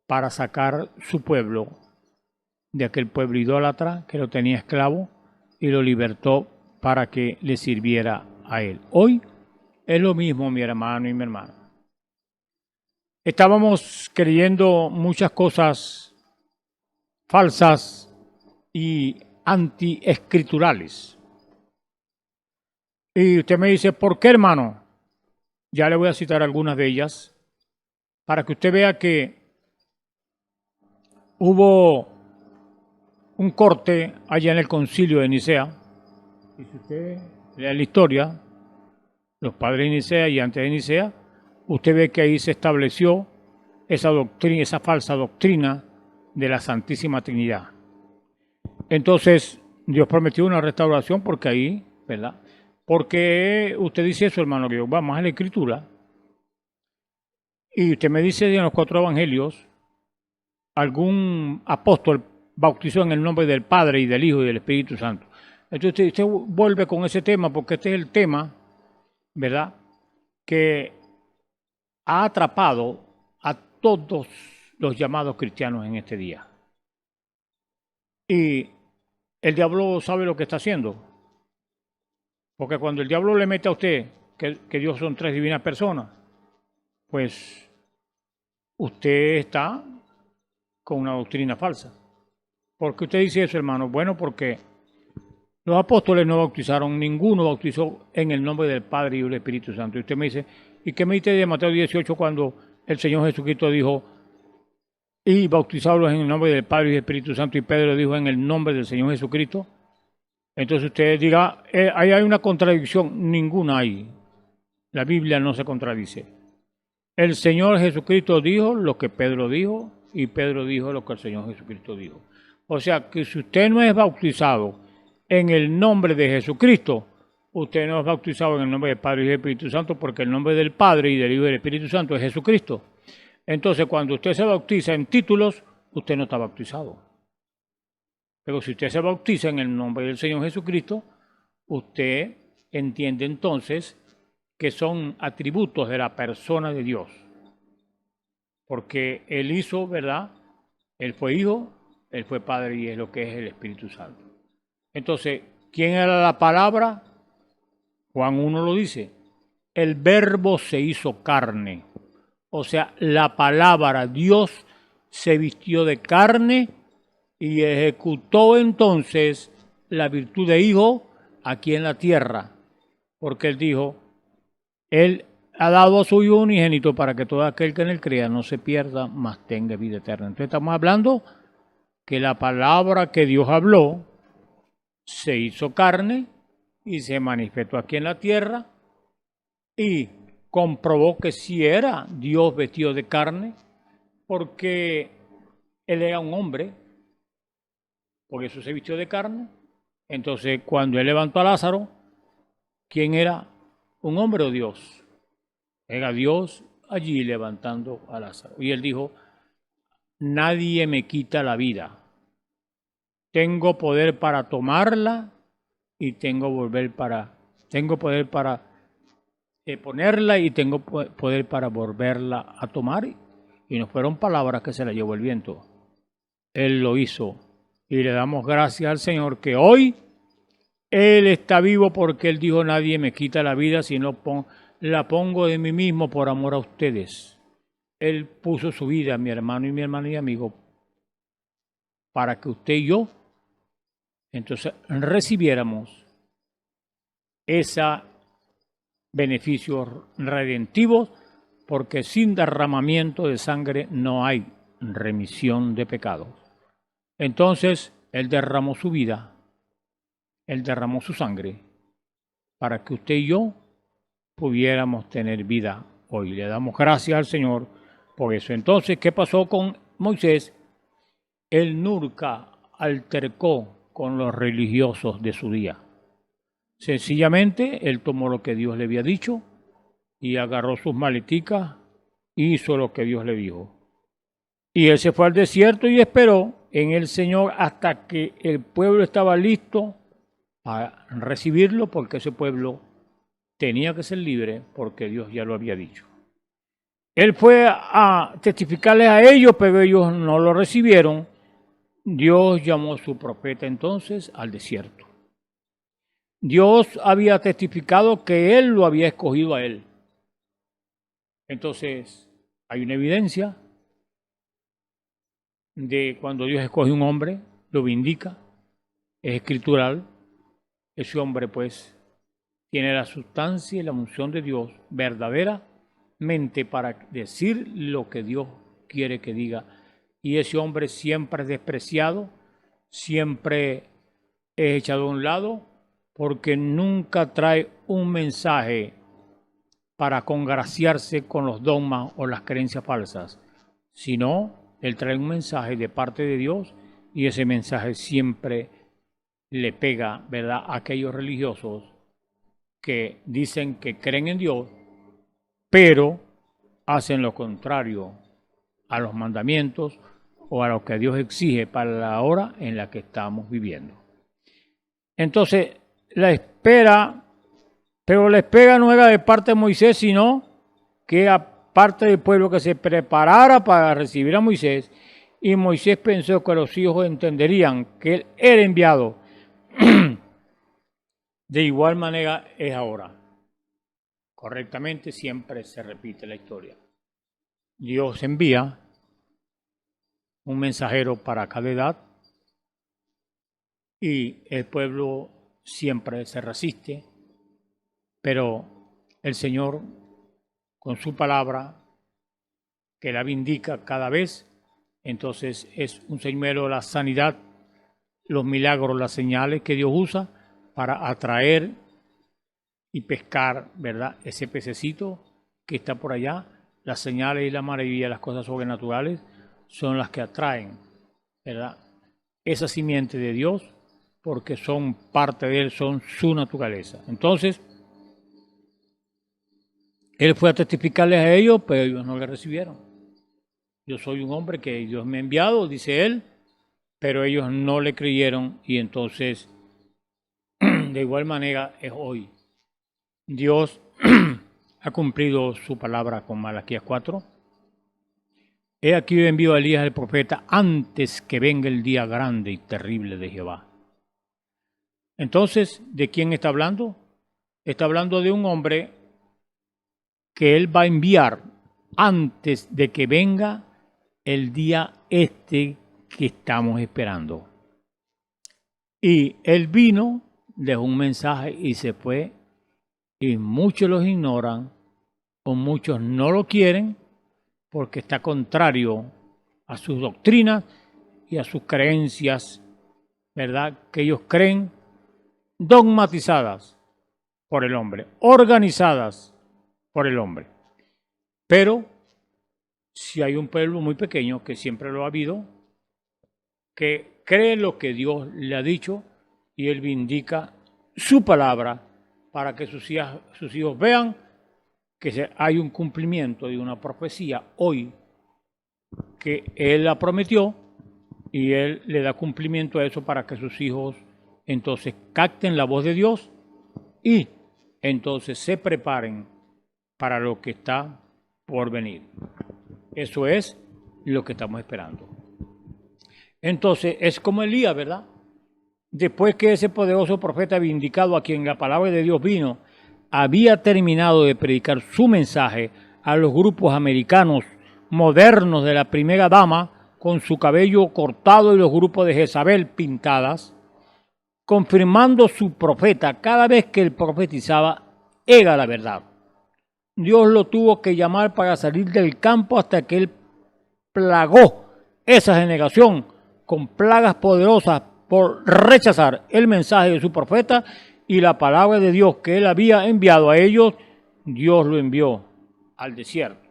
para sacar su pueblo de aquel pueblo idólatra que lo tenía esclavo y lo libertó para que le sirviera a él. Hoy es lo mismo, mi hermano y mi hermana. Estábamos creyendo muchas cosas falsas y antiescriturales. Y usted me dice, ¿por qué, hermano? Ya le voy a citar algunas de ellas para que usted vea que hubo un corte allá en el concilio de Nicea. Y si usted lee la historia, los padres de Nicea y antes de Nicea, usted ve que ahí se estableció esa doctrina, esa falsa doctrina de la Santísima Trinidad. Entonces, Dios prometió una restauración porque ahí, ¿verdad? Porque usted dice eso, hermano, que vamos a la Escritura. Y usted me dice en los 4 evangelios, algún apóstol bautizó en el nombre del Padre y del Hijo y del Espíritu Santo. Entonces usted vuelve con ese tema, porque este es el tema, ¿verdad?, que ha atrapado a todos los llamados cristianos en este día. Y el diablo sabe lo que está haciendo. Porque cuando el diablo le mete a usted que Dios son 3 divinas personas, pues usted está con una doctrina falsa. ¿Por qué usted dice eso, hermano? Bueno, porque los apóstoles no bautizaron, ninguno bautizó en el nombre del Padre y del Espíritu Santo. Y usted me dice, ¿y qué me dice de Mateo 18 cuando el Señor Jesucristo dijo, y bautizarlos en el nombre del Padre y del Espíritu Santo, y Pedro dijo en el nombre del Señor Jesucristo? Entonces usted diga, ahí hay una contradicción. Ninguna hay. La Biblia no se contradice. El Señor Jesucristo dijo lo que Pedro dijo, y Pedro dijo lo que el Señor Jesucristo dijo. O sea que si usted no es bautizado en el nombre de Jesucristo, usted no es bautizado en el nombre del Padre y del Espíritu Santo, porque el nombre del Padre y del Hijo y del Espíritu Santo es Jesucristo. Entonces, cuando usted se bautiza en títulos, usted no está bautizado. Pero si usted se bautiza en el nombre del Señor Jesucristo, usted entiende entonces que son atributos de la persona de Dios. Porque Él hizo, ¿verdad? Él fue Hijo, Él fue Padre y es lo que es el Espíritu Santo. Entonces, ¿quién era la palabra? Juan 1 lo dice. El Verbo se hizo carne. O sea, la palabra, Dios se vistió de carne y ejecutó entonces la virtud de Hijo aquí en la tierra. Porque Él dijo, Él ha dado a su Hijo unigénito para que todo aquel que en Él crea no se pierda, mas tenga vida eterna. Entonces estamos hablando que la palabra que Dios habló se hizo carne y se manifestó aquí en la tierra y comprobó que sí era Dios vestido de carne, porque Él era un hombre, por eso se vistió de carne. Entonces, cuando Él levantó a Lázaro, ¿quién era? ¿Un hombre o Dios? Era Dios allí levantando a Lázaro. Y Él dijo, nadie me quita la vida. Tengo poder para tomarla y tengo poder para ponerla y tengo poder para volverla a tomar. Y no fueron palabras que se la llevó el viento. Él lo hizo. Y le damos gracias al Señor que hoy Él está vivo porque Él dijo, nadie me quita la vida, sino la pongo de mí mismo por amor a ustedes. Él puso su vida, mi hermano y mi hermana y amigo, para que usted y yo entonces recibiéramos ese beneficios redentivos, porque sin derramamiento de sangre no hay remisión de pecados. Entonces, Él derramó su vida, Él derramó su sangre, para que usted y yo pudiéramos tener vida hoy. Le damos gracias al Señor por eso. Entonces, ¿qué pasó con Moisés? Él nunca altercó con los religiosos de su día. Sencillamente, él tomó lo que Dios le había dicho y agarró sus maleticas y hizo lo que Dios le dijo. Y él se fue al desierto y esperó en el Señor hasta que el pueblo estaba listo a recibirlo, porque ese pueblo tenía que ser libre, porque Dios ya lo había dicho. Él fue a testificarles a ellos, pero ellos no lo recibieron. Dios llamó a su profeta entonces al desierto. Dios había testificado que Él lo había escogido a él. Entonces, hay una evidencia de cuando Dios escoge un hombre, lo vindica, es escritural. Ese hombre, pues, tiene la sustancia y la unción de Dios verdaderamente para decir lo que Dios quiere que diga. Y ese hombre siempre es despreciado, siempre es echado a un lado, porque nunca trae un mensaje para congraciarse con los dogmas o las creencias falsas, sino él trae un mensaje de parte de Dios, y ese mensaje siempre le pega, ¿verdad?, a aquellos religiosos que dicen que creen en Dios, pero hacen lo contrario a los mandamientos o a lo que Dios exige para la hora en la que estamos viviendo. Entonces, la espera, pero la espera no era de parte de Moisés, sino que aparte del pueblo que se preparara para recibir a Moisés, y Moisés pensó que los hijos entenderían que él era enviado. De igual manera es ahora. Correctamente siempre se repite la historia. Dios envía un mensajero para cada edad y el pueblo siempre se resiste, pero el Señor, con su palabra, que la vindica cada vez, entonces es un señuelo la sanidad, los milagros, las señales que Dios usa para atraer y pescar, ¿verdad?, ese pececito que está por allá. Las señales y la maravilla, las cosas sobrenaturales, son las que atraen, ¿verdad?, esa simiente de Dios, porque son parte de Él, son su naturaleza. Entonces, Él fue a testificarles a ellos, pero ellos no le recibieron. Yo soy un hombre que Dios me ha enviado, dice Él, pero ellos no le creyeron, y entonces, de igual manera, es hoy. Dios ha cumplido su palabra con Malaquías 4. He aquí yo envío a Elías el profeta antes que venga el día grande y terrible de Jehová. Entonces, ¿de quién está hablando? Está hablando de un hombre que él va a enviar antes de que venga el día que estamos esperando. Y él vino, dejó un mensaje y se fue, y muchos los ignoran o muchos no lo quieren porque está contrario a sus doctrinas y a sus creencias, ¿verdad?, que ellos creen dogmatizadas por el hombre, organizadas por el hombre. Pero si hay un pueblo muy pequeño, que siempre lo ha habido, que cree lo que Dios le ha dicho, y Él vindica su palabra para que sus hijos vean que hay un cumplimiento de una profecía hoy que Él la prometió y Él le da cumplimiento a eso para que sus hijos entonces capten la voz de Dios y entonces se preparen para lo que está por venir. Eso es lo que estamos esperando. Entonces es como Elías, ¿verdad? Después que ese poderoso profeta vindicado a quien la palabra de Dios vino, había terminado de predicar su mensaje a los grupos americanos modernos de la primera dama con su cabello cortado y los grupos de Jezabel pintadas, confirmando su profeta cada vez que él profetizaba era la verdad. Dios lo tuvo que llamar para salir del campo hasta que él plagó esa generación con plagas poderosas por rechazar el mensaje de su profeta y la palabra de Dios que él había enviado a ellos. Dios lo envió al desierto.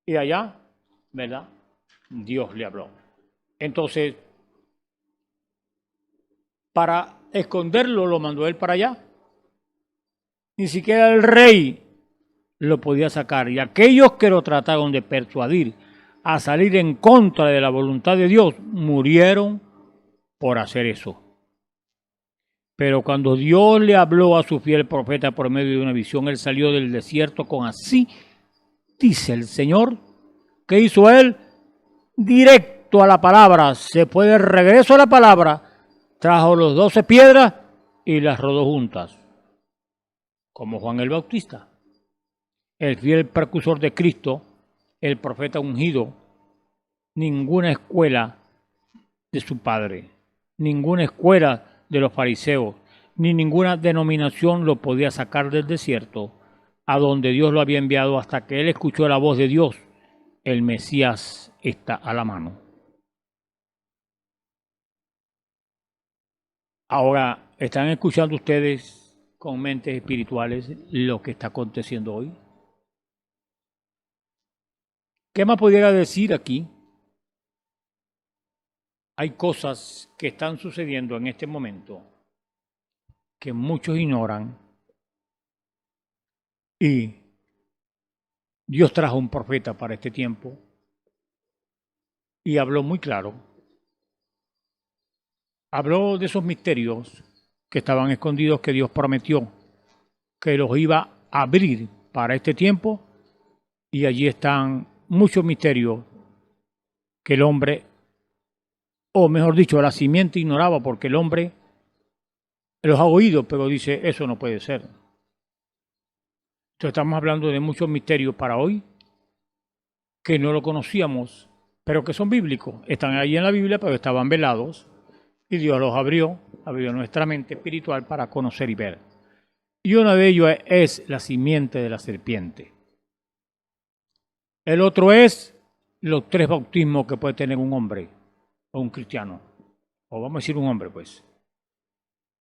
Y allá, ¿verdad? Dios le habló. Entonces, para esconderlo, lo mandó él para allá. Ni siquiera el rey lo podía sacar. Y aquellos que lo trataron de persuadir a salir en contra de la voluntad de Dios, murieron por hacer eso. Pero cuando Dios le habló a su fiel profeta por medio de una visión, él salió del desierto con así, dice el Señor. ¿Qué hizo él? Directo a la palabra, se fue de regreso a la palabra, trajo los 12 piedras y las rodó juntas, como Juan el Bautista, el fiel precursor de Cristo, el profeta ungido. Ninguna escuela de su padre, ninguna escuela de los fariseos, ni ninguna denominación lo podía sacar del desierto, a donde Dios lo había enviado hasta que él escuchó la voz de Dios. El Mesías está a la mano. Ahora, ¿están escuchando ustedes con mentes espirituales lo que está aconteciendo hoy? ¿Qué más pudiera decir aquí? Hay cosas que están sucediendo en este momento que muchos ignoran y Dios trajo un profeta para este tiempo y habló muy claro. Habló de esos misterios que estaban escondidos que Dios prometió que los iba a abrir para este tiempo y allí están muchos misterios que el hombre, o mejor dicho, la simiente ignoraba porque el hombre los ha oído, pero dice, eso no puede ser. Entonces estamos hablando de muchos misterios para hoy que no lo conocíamos, pero que son bíblicos. Están ahí en la Biblia, pero estaban velados y Dios los abrió nuestra mente espiritual para conocer y ver. Y uno de ellos es la simiente de la serpiente. El otro es los 3 bautismos que puede tener un hombre o un cristiano, o vamos a decir un hombre pues.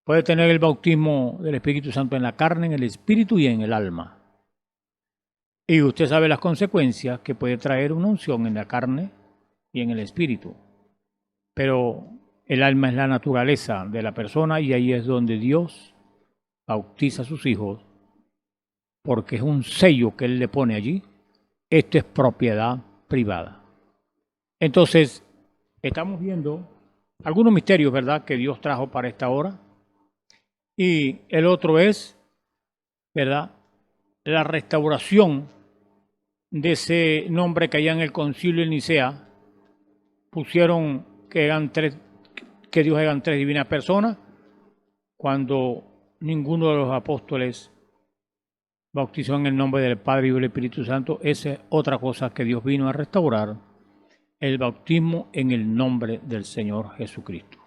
Puede tener el bautismo del Espíritu Santo en la carne, en el espíritu y en el alma. Y usted sabe las consecuencias que puede traer una unción en la carne y en el espíritu. Pero el alma es la naturaleza de la persona y ahí es donde Dios bautiza a sus hijos, porque es un sello que Él le pone allí. Esto es propiedad privada. Entonces, estamos viendo algunos misterios, ¿verdad?, que Dios trajo para esta hora. Y el otro es, ¿verdad?, la restauración de ese nombre que allá en el concilio de Nicea pusieron que Dios eran 3 divinas personas, cuando ninguno de los apóstoles bautizó en el nombre del Padre y del Espíritu Santo. Esa es otra cosa que Dios vino a restaurar, el bautismo en el nombre del Señor Jesucristo.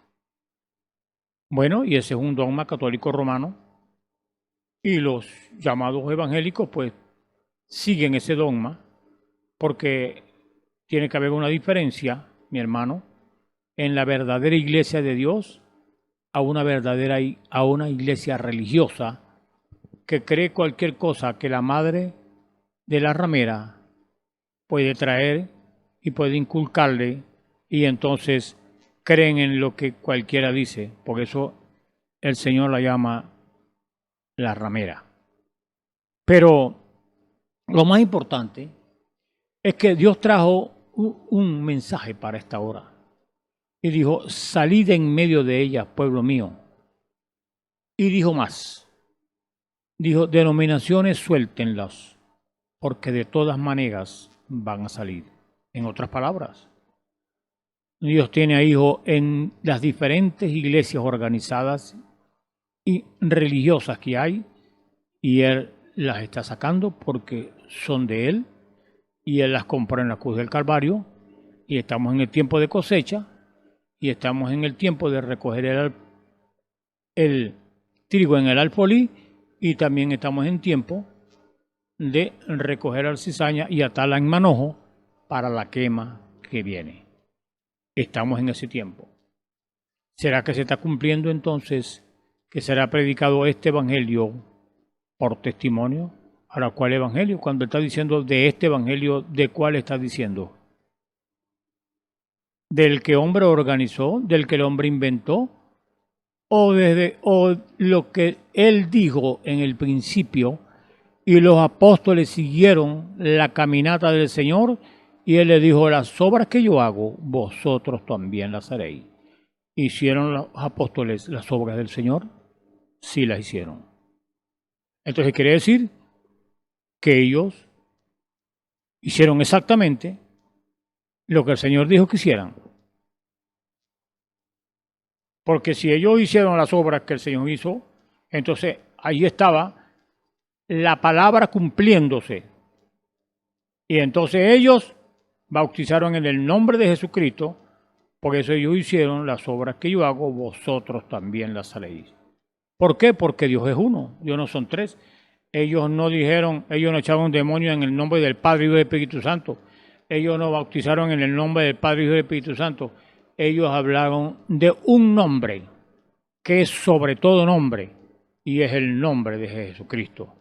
Bueno, y ese es un dogma católico romano, y los llamados evangélicos pues siguen ese dogma, porque tiene que haber una diferencia, mi hermano, en la verdadera iglesia de Dios a una iglesia religiosa que cree cualquier cosa que la madre de la ramera puede traer y puede inculcarle, y entonces creen en lo que cualquiera dice. Por eso el Señor la llama la ramera. Pero lo más importante es que Dios trajo un mensaje para esta hora. Y dijo, salid en medio de ellas, pueblo mío. Y dijo más. Dijo, denominaciones suéltenlas, porque de todas maneras van a salir. En otras palabras, Dios tiene a hijos en las diferentes iglesias organizadas y religiosas que hay, y Él las está sacando porque son de Él, y Él las compró en la cruz del Calvario, y estamos en el tiempo de cosecha, y estamos en el tiempo de recoger el trigo en el alfolí, y también estamos en tiempo de recoger la cizaña y atarla en manojo para la quema que viene. Estamos en ese tiempo. ¿Será que se está cumpliendo entonces que será predicado este evangelio por testimonio? Ahora, ¿cuál evangelio? Cuando está diciendo de este evangelio, ¿de cuál está diciendo? ¿Del que el hombre organizó? ¿Del que el hombre inventó? ¿O lo que él dijo en el principio y los apóstoles siguieron la caminata del Señor y él le dijo, las obras que yo hago, vosotros también las haréis? ¿Hicieron los apóstoles las obras del Señor? Sí las hicieron. Entonces quiere decir que ellos hicieron exactamente lo que el Señor dijo que hicieran. Porque si ellos hicieron las obras que el Señor hizo, entonces ahí estaba la palabra cumpliéndose. Y entonces ellos bautizaron en el nombre de Jesucristo, por eso ellos hicieron las obras que yo hago, vosotros también las haréis. ¿Por qué? Porque Dios es uno, Dios no son tres. Ellos no dijeron, ellos no echaron demonios en el nombre del Padre, Hijo y Espíritu Santo. Ellos no bautizaron en el nombre del Padre, Hijo y Espíritu Santo. Ellos hablaron de un nombre, que es sobre todo nombre, y es el nombre de Jesucristo.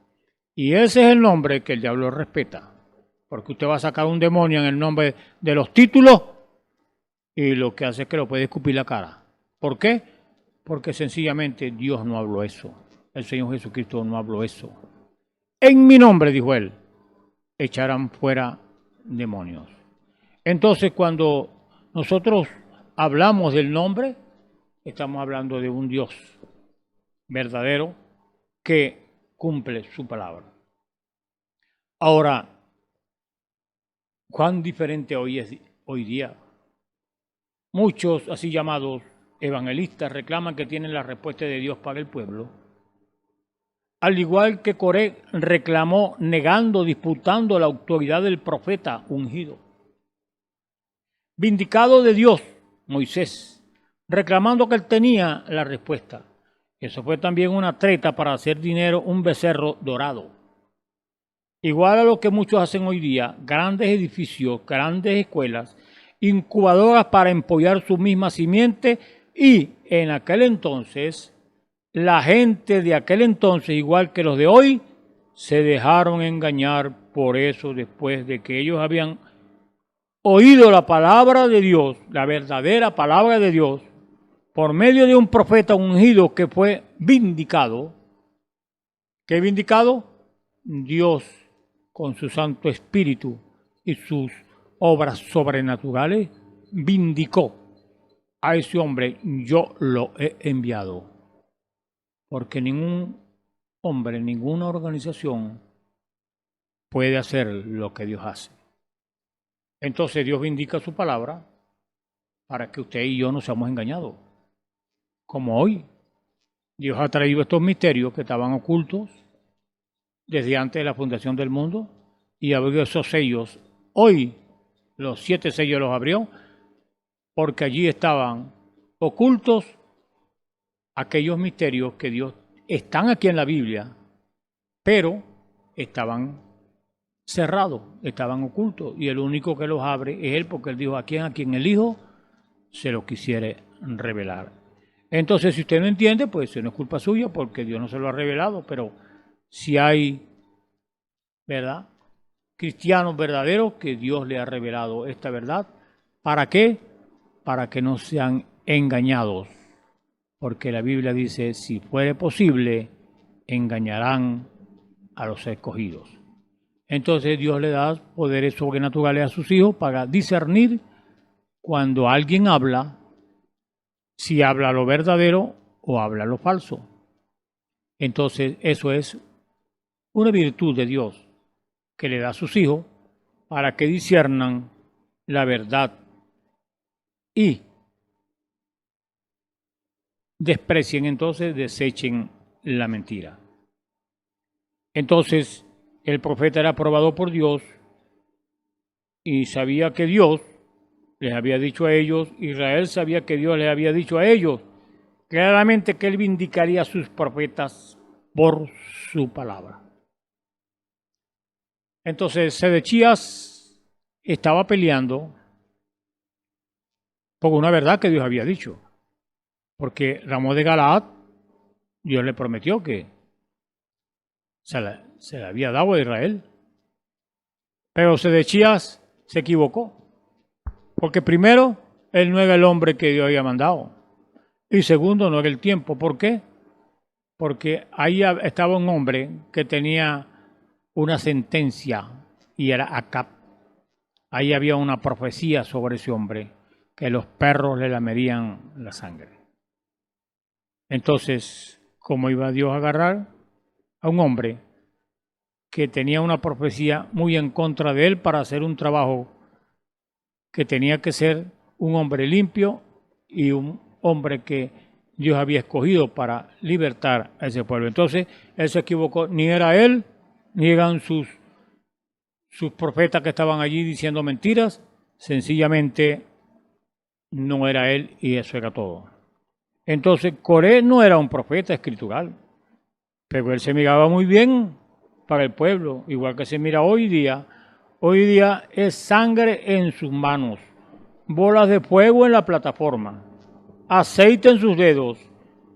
Y ese es el nombre que el diablo respeta. Porque usted va a sacar un demonio en el nombre de los títulos, y lo que hace es que lo puede escupir la cara. ¿Por qué? Porque sencillamente Dios no habló eso. El Señor Jesucristo no habló eso. En mi nombre, dijo él, echarán fuera demonios. Entonces, cuando nosotros hablamos del nombre, estamos hablando de un Dios verdadero que cumple su palabra. Ahora, ¿cuán diferente hoy es hoy día? Muchos así llamados evangelistas reclaman que tienen la respuesta de Dios para el pueblo. Al igual que Coré reclamó negando, disputando la autoridad del profeta ungido. Vindicado de Dios, Moisés, reclamando que él tenía la respuesta. Eso fue también una treta para hacer dinero, un becerro dorado. Igual a lo que muchos hacen hoy día, grandes edificios, grandes escuelas, incubadoras para empollar su misma simiente, y en aquel entonces, la gente de aquel entonces, igual que los de hoy, se dejaron engañar por eso después de que ellos habían oído la palabra de Dios, la verdadera palabra de Dios, por medio de un profeta ungido que fue vindicado. ¿Qué vindicado? Dios con su Santo Espíritu y sus obras sobrenaturales vindicó a ese hombre, yo lo he enviado. Porque ningún hombre, ninguna organización puede hacer lo que Dios hace. Entonces Dios vindica su palabra para que usted y yo no seamos engañados. Como hoy, Dios ha traído estos misterios que estaban ocultos desde antes de la fundación del mundo y abrió esos sellos. Hoy los 7 sellos los abrió porque allí estaban ocultos aquellos misterios que Dios están aquí en la Biblia, pero estaban cerrados, estaban ocultos, y el único que los abre es Él, porque Él dijo a quien el Hijo se lo quisiere revelar. Entonces, si usted no entiende, pues eso no es culpa suya, porque Dios no se lo ha revelado, pero si hay, ¿verdad?, cristianos verdaderos que Dios le ha revelado esta verdad. ¿Para qué? Para que no sean engañados. Porque la Biblia dice, si fuere posible, engañarán a los escogidos. Entonces Dios le da poderes sobrenaturales a sus hijos para discernir cuando alguien habla, si habla lo verdadero o habla lo falso. Entonces eso es una virtud de Dios que le da a sus hijos para que disciernan la verdad y desprecien, entonces desechen la mentira. Entonces el profeta era aprobado por Dios y sabía que Dios les había dicho a ellos, Israel sabía que Dios les había dicho a ellos claramente que él vindicaría a sus profetas por su palabra. Entonces Sedechías estaba peleando por una verdad que Dios había dicho, porque Ramón de Galaad, Dios le prometió que se la había dado a Israel. Pero Sedechías se equivocó, porque primero, él no era el hombre que Dios había mandado, y segundo, no era el tiempo. ¿Por qué? Porque ahí estaba un hombre que tenía una sentencia, y era Acab. Ahí había una profecía sobre ese hombre, que los perros le lamerían la sangre. Entonces, ¿cómo iba Dios a agarrar a un hombre que tenía una profecía muy en contra de él para hacer un trabajo que tenía que ser un hombre limpio y un hombre que Dios había escogido para libertar a ese pueblo? Entonces, él se equivocó. Ni era él, ni eran sus profetas que estaban allí diciendo mentiras. Sencillamente no era él, y eso era todo. Entonces, Coré no era un profeta escritural, pero él se miraba muy bien para el pueblo, igual que se mira hoy día. Hoy día es sangre en sus manos, bolas de fuego en la plataforma, aceite en sus dedos,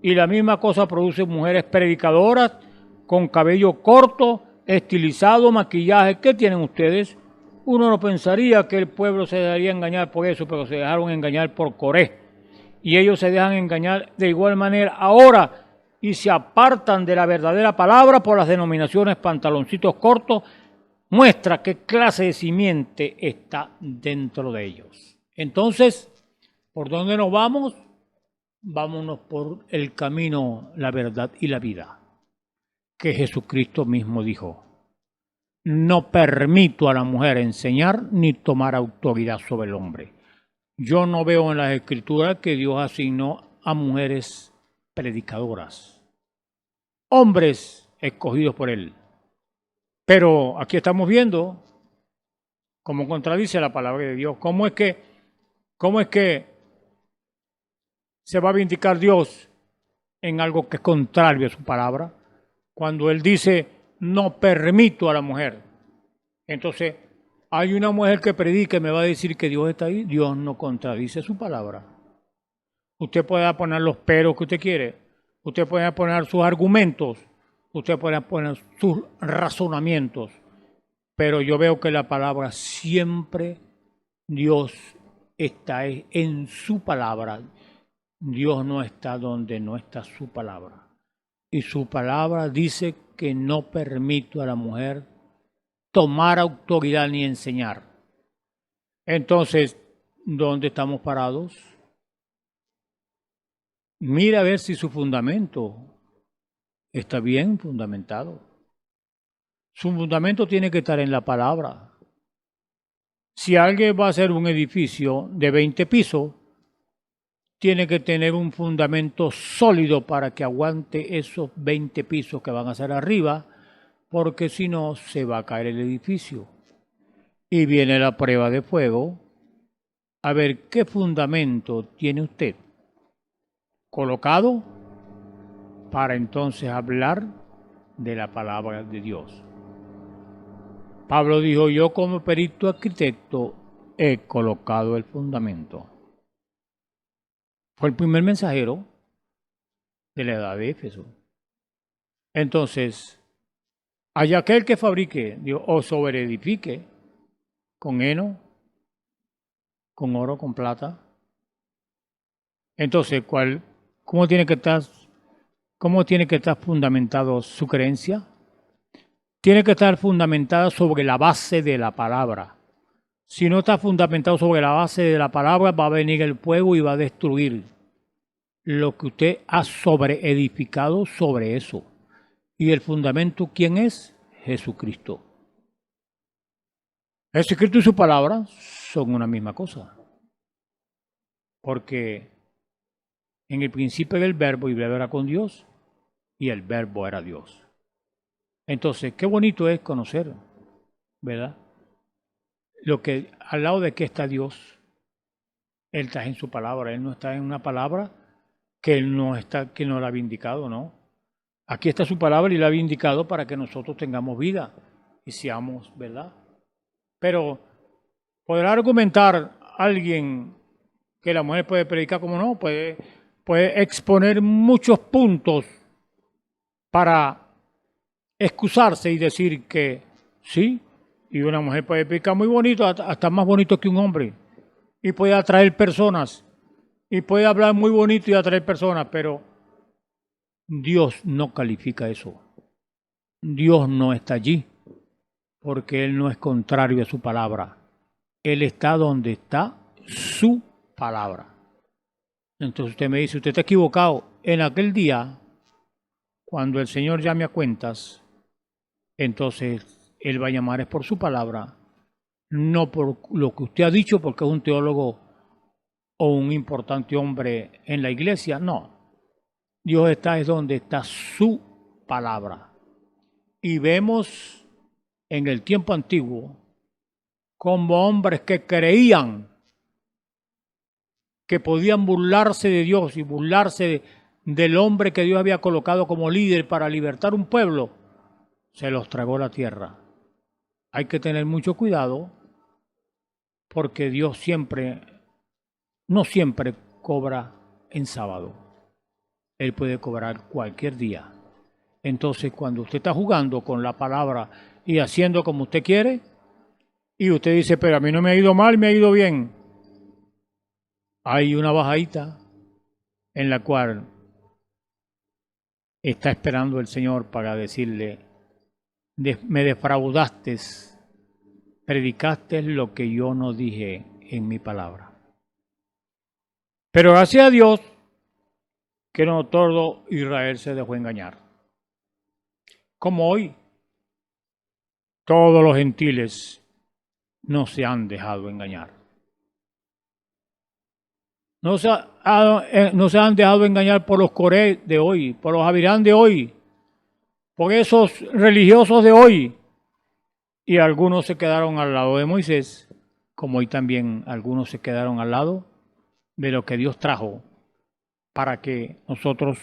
y la misma cosa produce mujeres predicadoras con cabello corto, estilizado, maquillaje. ¿Qué tienen ustedes? Uno no pensaría que el pueblo se dejaría engañar por eso, pero se dejaron engañar por Coré. Y ellos se dejan engañar de igual manera ahora y se apartan de la verdadera palabra por las denominaciones pantaloncitos cortos. Muestra qué clase de simiente está dentro de ellos. Entonces, ¿por dónde nos vamos? Vámonos por el camino, la verdad y la vida, que Jesucristo mismo dijo: no permito a la mujer enseñar ni tomar autoridad sobre el hombre. Yo no veo en las Escrituras que Dios asignó a mujeres predicadoras, hombres escogidos por Él. Pero aquí estamos viendo cómo contradice la palabra de Dios. ¿Cómo es que se va a vindicar Dios en algo que es contrario a su palabra? Cuando Él dice, no permito a la mujer. Entonces, hay una mujer que predique, me va a decir que Dios está ahí. Dios no contradice su palabra. Usted puede poner los peros que usted quiere. Usted puede poner sus argumentos. Usted puede poner sus razonamientos. Pero yo veo que la palabra siempre, Dios está en su palabra. Dios no está donde no está su palabra. Y su palabra dice que no permito a la mujer tomar autoridad ni enseñar. Entonces, ¿dónde estamos parados? Mira a ver si su fundamento está bien fundamentado. Su fundamento tiene que estar en la palabra. Si alguien va a hacer un edificio de 20 pisos, tiene que tener un fundamento sólido para que aguante esos 20 pisos que van a hacer arriba, porque si no se va a caer el edificio. Y viene la prueba de fuego, a ver qué fundamento tiene usted colocado para entonces hablar de la palabra de Dios. Pablo dijo, yo como perito arquitecto he colocado el fundamento. Fue el primer mensajero de la edad de Éfeso. Entonces, hay aquel que fabrique o sobreedifique con heno, con oro, con plata. Entonces, ¿cómo tiene que estar fundamentado su creencia? tiene que estar fundamentada sobre la base de la palabra. Si no está fundamentado sobre la base de la palabra, va a venir el fuego y va a destruir lo que usted ha sobreedificado sobre eso. ¿Y el fundamento quién es? Jesucristo. Jesucristo y su palabra son una misma cosa. Porque en el principio era el verbo y el verbo era con Dios y el verbo era Dios. Entonces, qué bonito es conocer, ¿verdad? Lo que al lado de qué está Dios. Él está en su palabra, Él no está en una palabra que Él no está, que no la había indicado, ¿no? Aquí está su palabra y la había indicado para que nosotros tengamos vida y seamos, ¿verdad? Pero podrá argumentar alguien que la mujer puede predicar como no, puede exponer muchos puntos para excusarse y decir que sí, y una mujer puede predicar muy bonito, hasta más bonito que un hombre, y puede atraer personas, y puede hablar muy bonito y atraer personas, pero Dios no califica eso. Dios no está allí, porque Él no es contrario a su palabra. Él está donde está su palabra. Entonces usted me dice, usted está equivocado. En aquel día, cuando el Señor llame a cuentas, entonces Él va a llamar es por su palabra, no por lo que usted ha dicho, porque es un teólogo o un importante hombre en la iglesia. No. Dios está es donde está su palabra. Y vemos en el tiempo antiguo como hombres que creían que podían burlarse de Dios y burlarse del hombre que Dios había colocado como líder para libertar un pueblo, se los tragó la tierra. Hay que tener mucho cuidado porque Dios no siempre cobra en sábado. Él puede cobrar cualquier día. Entonces, cuando usted está jugando con la palabra y haciendo como usted quiere, y usted dice, pero a mí no me ha ido mal, me ha ido bien, hay una bajadita en la cual está esperando el Señor para decirle, me defraudaste, predicaste lo que yo no dije en mi palabra. Pero gracias a Dios que no todo Israel se dejó engañar. Como hoy, todos los gentiles no se han dejado engañar. No se han dejado engañar por los coré de hoy, por los avirán de hoy, por esos religiosos de hoy. Y algunos se quedaron al lado de Moisés, como hoy también algunos se quedaron al lado de lo que Dios trajo para que nosotros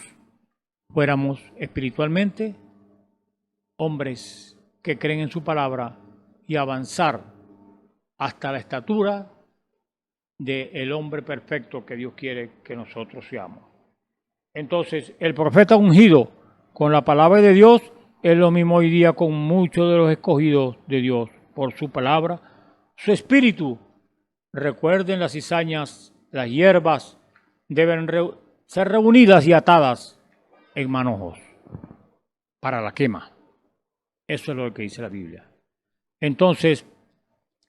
fuéramos espiritualmente hombres que creen en su palabra y avanzar hasta la estatura del hombre perfecto que Dios quiere que nosotros seamos. Entonces, el profeta ungido con la palabra de Dios es lo mismo hoy día con muchos de los escogidos de Dios por su palabra, su espíritu. Recuerden las cizañas, las hierbas deben ser reunidas y atadas en manojos para la quema. Eso es lo que dice la Biblia. Entonces,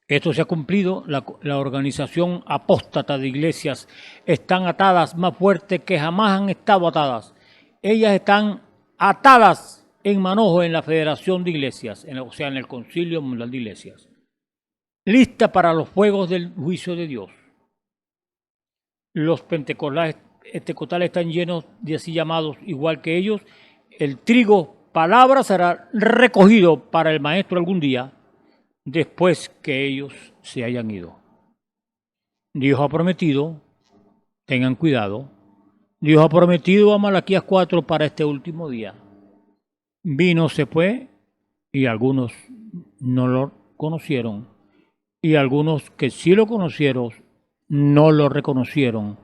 esto se ha cumplido. La organización apóstata de iglesias están atadas más fuerte que jamás han estado atadas. Ellas están atadas en manojo en la Federación de Iglesias, en el Concilio Mundial de Iglesias, lista para los fuegos del juicio de Dios. Los pentecostales están llenos de así llamados, igual que ellos. El trigo, palabra, será recogido para el maestro algún día, después que ellos se hayan ido. Dios ha prometido, tengan cuidado, Dios ha prometido a Malaquías 4 para este último día. Vino, se fue, y algunos no lo conocieron, y algunos que sí lo conocieron, no lo reconocieron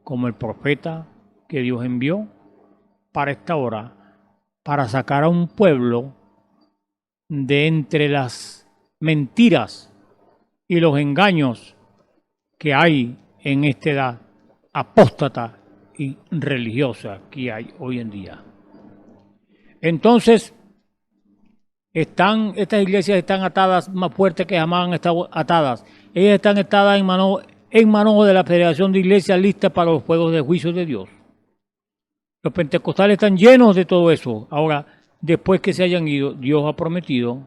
como el profeta que Dios envió para esta hora, para sacar a un pueblo de entre las mentiras y los engaños que hay en esta edad apóstata y religiosa que hay hoy en día. Entonces, Estas iglesias están atadas más fuertes que jamás han estado atadas. Ellas están atadas en manos de la Federación de Iglesias listas para los fuegos de juicio de Dios. Los pentecostales están llenos de todo eso. Ahora, después que se hayan ido, Dios ha prometido.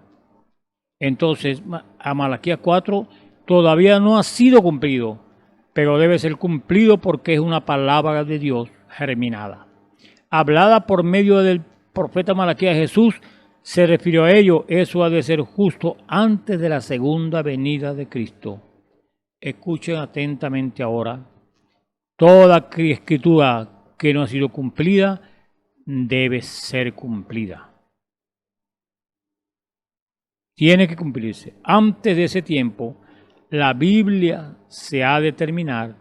Entonces, a Malaquías 4 todavía no ha sido cumplido, pero debe ser cumplido porque es una palabra de Dios germinada. Hablada por medio del profeta Malaquías, Jesús se refirió a ello. Eso ha de ser justo antes de la segunda venida de Cristo. Escuchen atentamente ahora. Toda escritura que no ha sido cumplida debe ser cumplida. Tiene que cumplirse. Antes de ese tiempo, la Biblia se ha de terminar.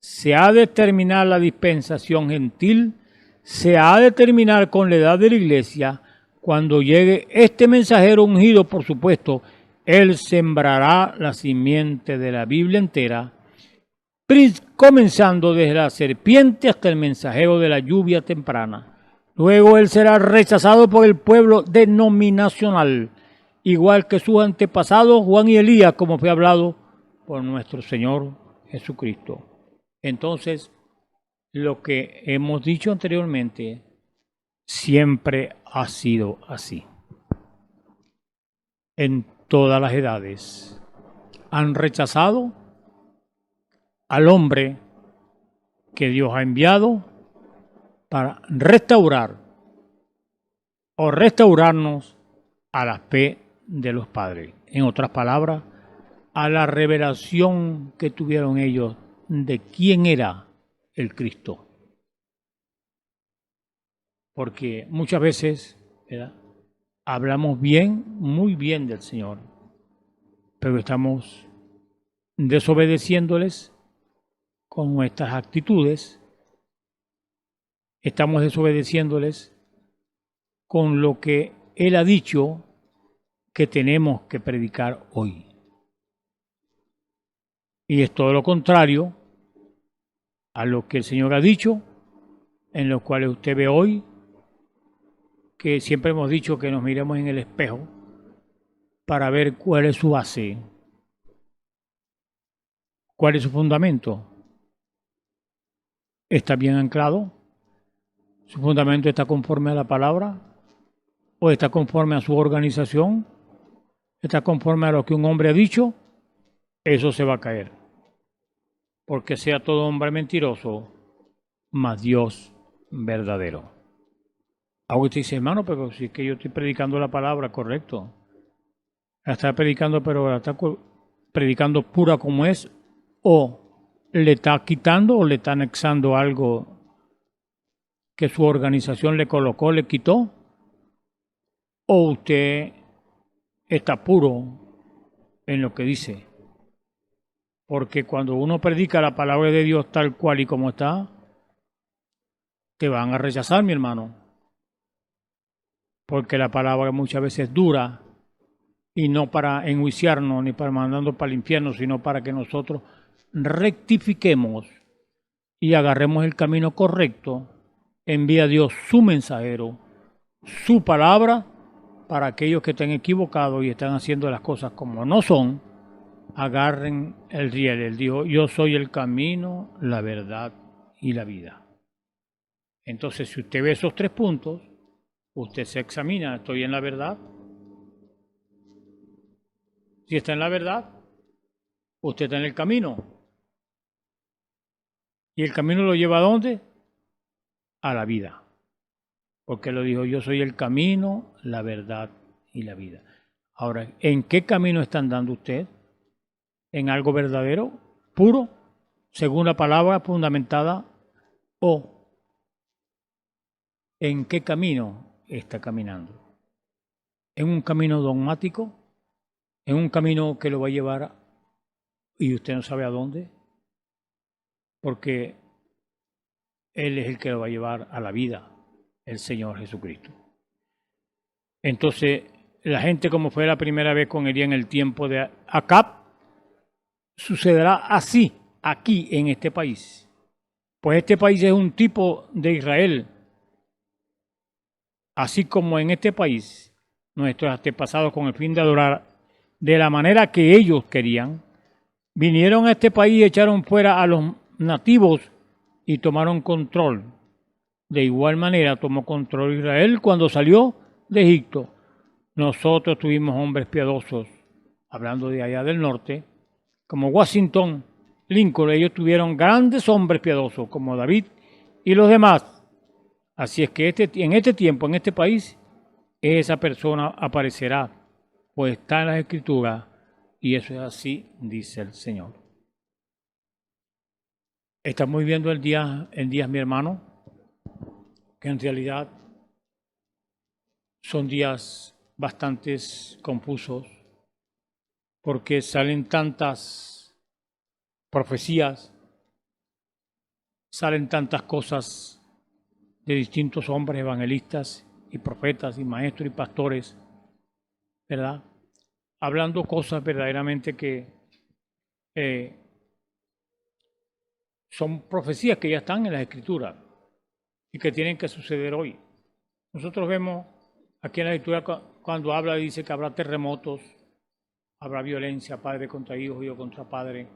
Se ha de terminar la dispensación gentil. Se ha de terminar con la edad de la iglesia. Cuando llegue este mensajero ungido, por supuesto, él sembrará la simiente de la Biblia entera, comenzando desde la serpiente hasta el mensajero de la lluvia temprana. Luego él será rechazado por el pueblo denominacional, igual que sus antepasados Juan y Elías, como fue hablado por nuestro Señor Jesucristo. Entonces, lo que hemos dicho anteriormente siempre ha sido así. En todas las edades han rechazado al hombre que Dios ha enviado para restaurar o restaurarnos a la fe de los padres. En otras palabras, a la revelación que tuvieron ellos de quién era el Cristo. Porque muchas veces, ¿verdad?, hablamos bien, muy bien del Señor, pero estamos desobedeciéndoles con nuestras actitudes, estamos desobedeciéndoles con lo que Él ha dicho que tenemos que predicar hoy. Y es todo lo contrario a lo que el Señor ha dicho, en los cuales usted ve hoy, que siempre hemos dicho que nos miremos en el espejo para ver cuál es su base, cuál es su fundamento. ¿Está bien anclado? ¿Su fundamento está conforme a la palabra? ¿O está conforme a su organización? ¿Está conforme a lo que un hombre ha dicho? Eso se va a caer. Porque sea todo hombre mentiroso, mas Dios verdadero. Ahora usted dice, hermano, pero si es que yo estoy predicando la palabra, correcto. La está predicando, pero la está predicando pura como es, o le está quitando o le está anexando algo que su organización le colocó, le quitó, o usted está puro en lo que dice. Porque cuando uno predica la palabra de Dios tal cual y como está, te van a rechazar, mi hermano. Porque la palabra muchas veces es dura, y no para enjuiciarnos ni para mandarnos para el infierno, sino para que nosotros rectifiquemos y agarremos el camino correcto. Envía a Dios su mensajero, su palabra, para aquellos que estén equivocados y están haciendo las cosas como no son, agarren el riel. Él dijo, yo soy el camino, la verdad y la vida. Entonces, si usted ve esos 3 puntos, usted se examina, ¿estoy en la verdad? Si está en la verdad, usted está en el camino. ¿Y el camino lo lleva a dónde? A la vida. Porque lo dijo, yo soy el camino, la verdad y la vida. Ahora, ¿en qué camino está andando usted? ¿En algo verdadero, puro, según la palabra fundamentada? ¿O en qué camino está caminando? ¿En un camino dogmático? ¿En un camino que lo va a llevar y usted no sabe a dónde? Porque Él es el que lo va a llevar a la vida, el Señor Jesucristo. Entonces, la gente, como fue la primera vez con Elías en el tiempo de Acab, sucederá así, aquí en este país. Pues este país es un tipo de Israel. Así como en este país nuestros antepasados, con el fin de adorar de la manera que ellos querían, vinieron a este país y echaron fuera a los nativos y tomaron control. De igual manera tomó control Israel cuando salió de Egipto. Nosotros tuvimos hombres piadosos, hablando de allá del norte, como Washington, Lincoln. Ellos tuvieron grandes hombres piadosos como David y los demás. Así es que en este tiempo, en este país, esa persona aparecerá, pues está en las Escrituras, y eso es así, dice el Señor. Estamos viviendo en días, mi hermano, que en realidad son días bastante confusos, porque salen tantas profecías, salen tantas cosas de distintos hombres evangelistas y profetas y maestros y pastores, ¿verdad? Hablando cosas verdaderamente que son profecías que ya están en las Escrituras y que tienen que suceder hoy. Nosotros vemos aquí en la Escritura cuando habla, dice que habrá terremotos, habrá violencia, padre contra hijo, hijo contra padre,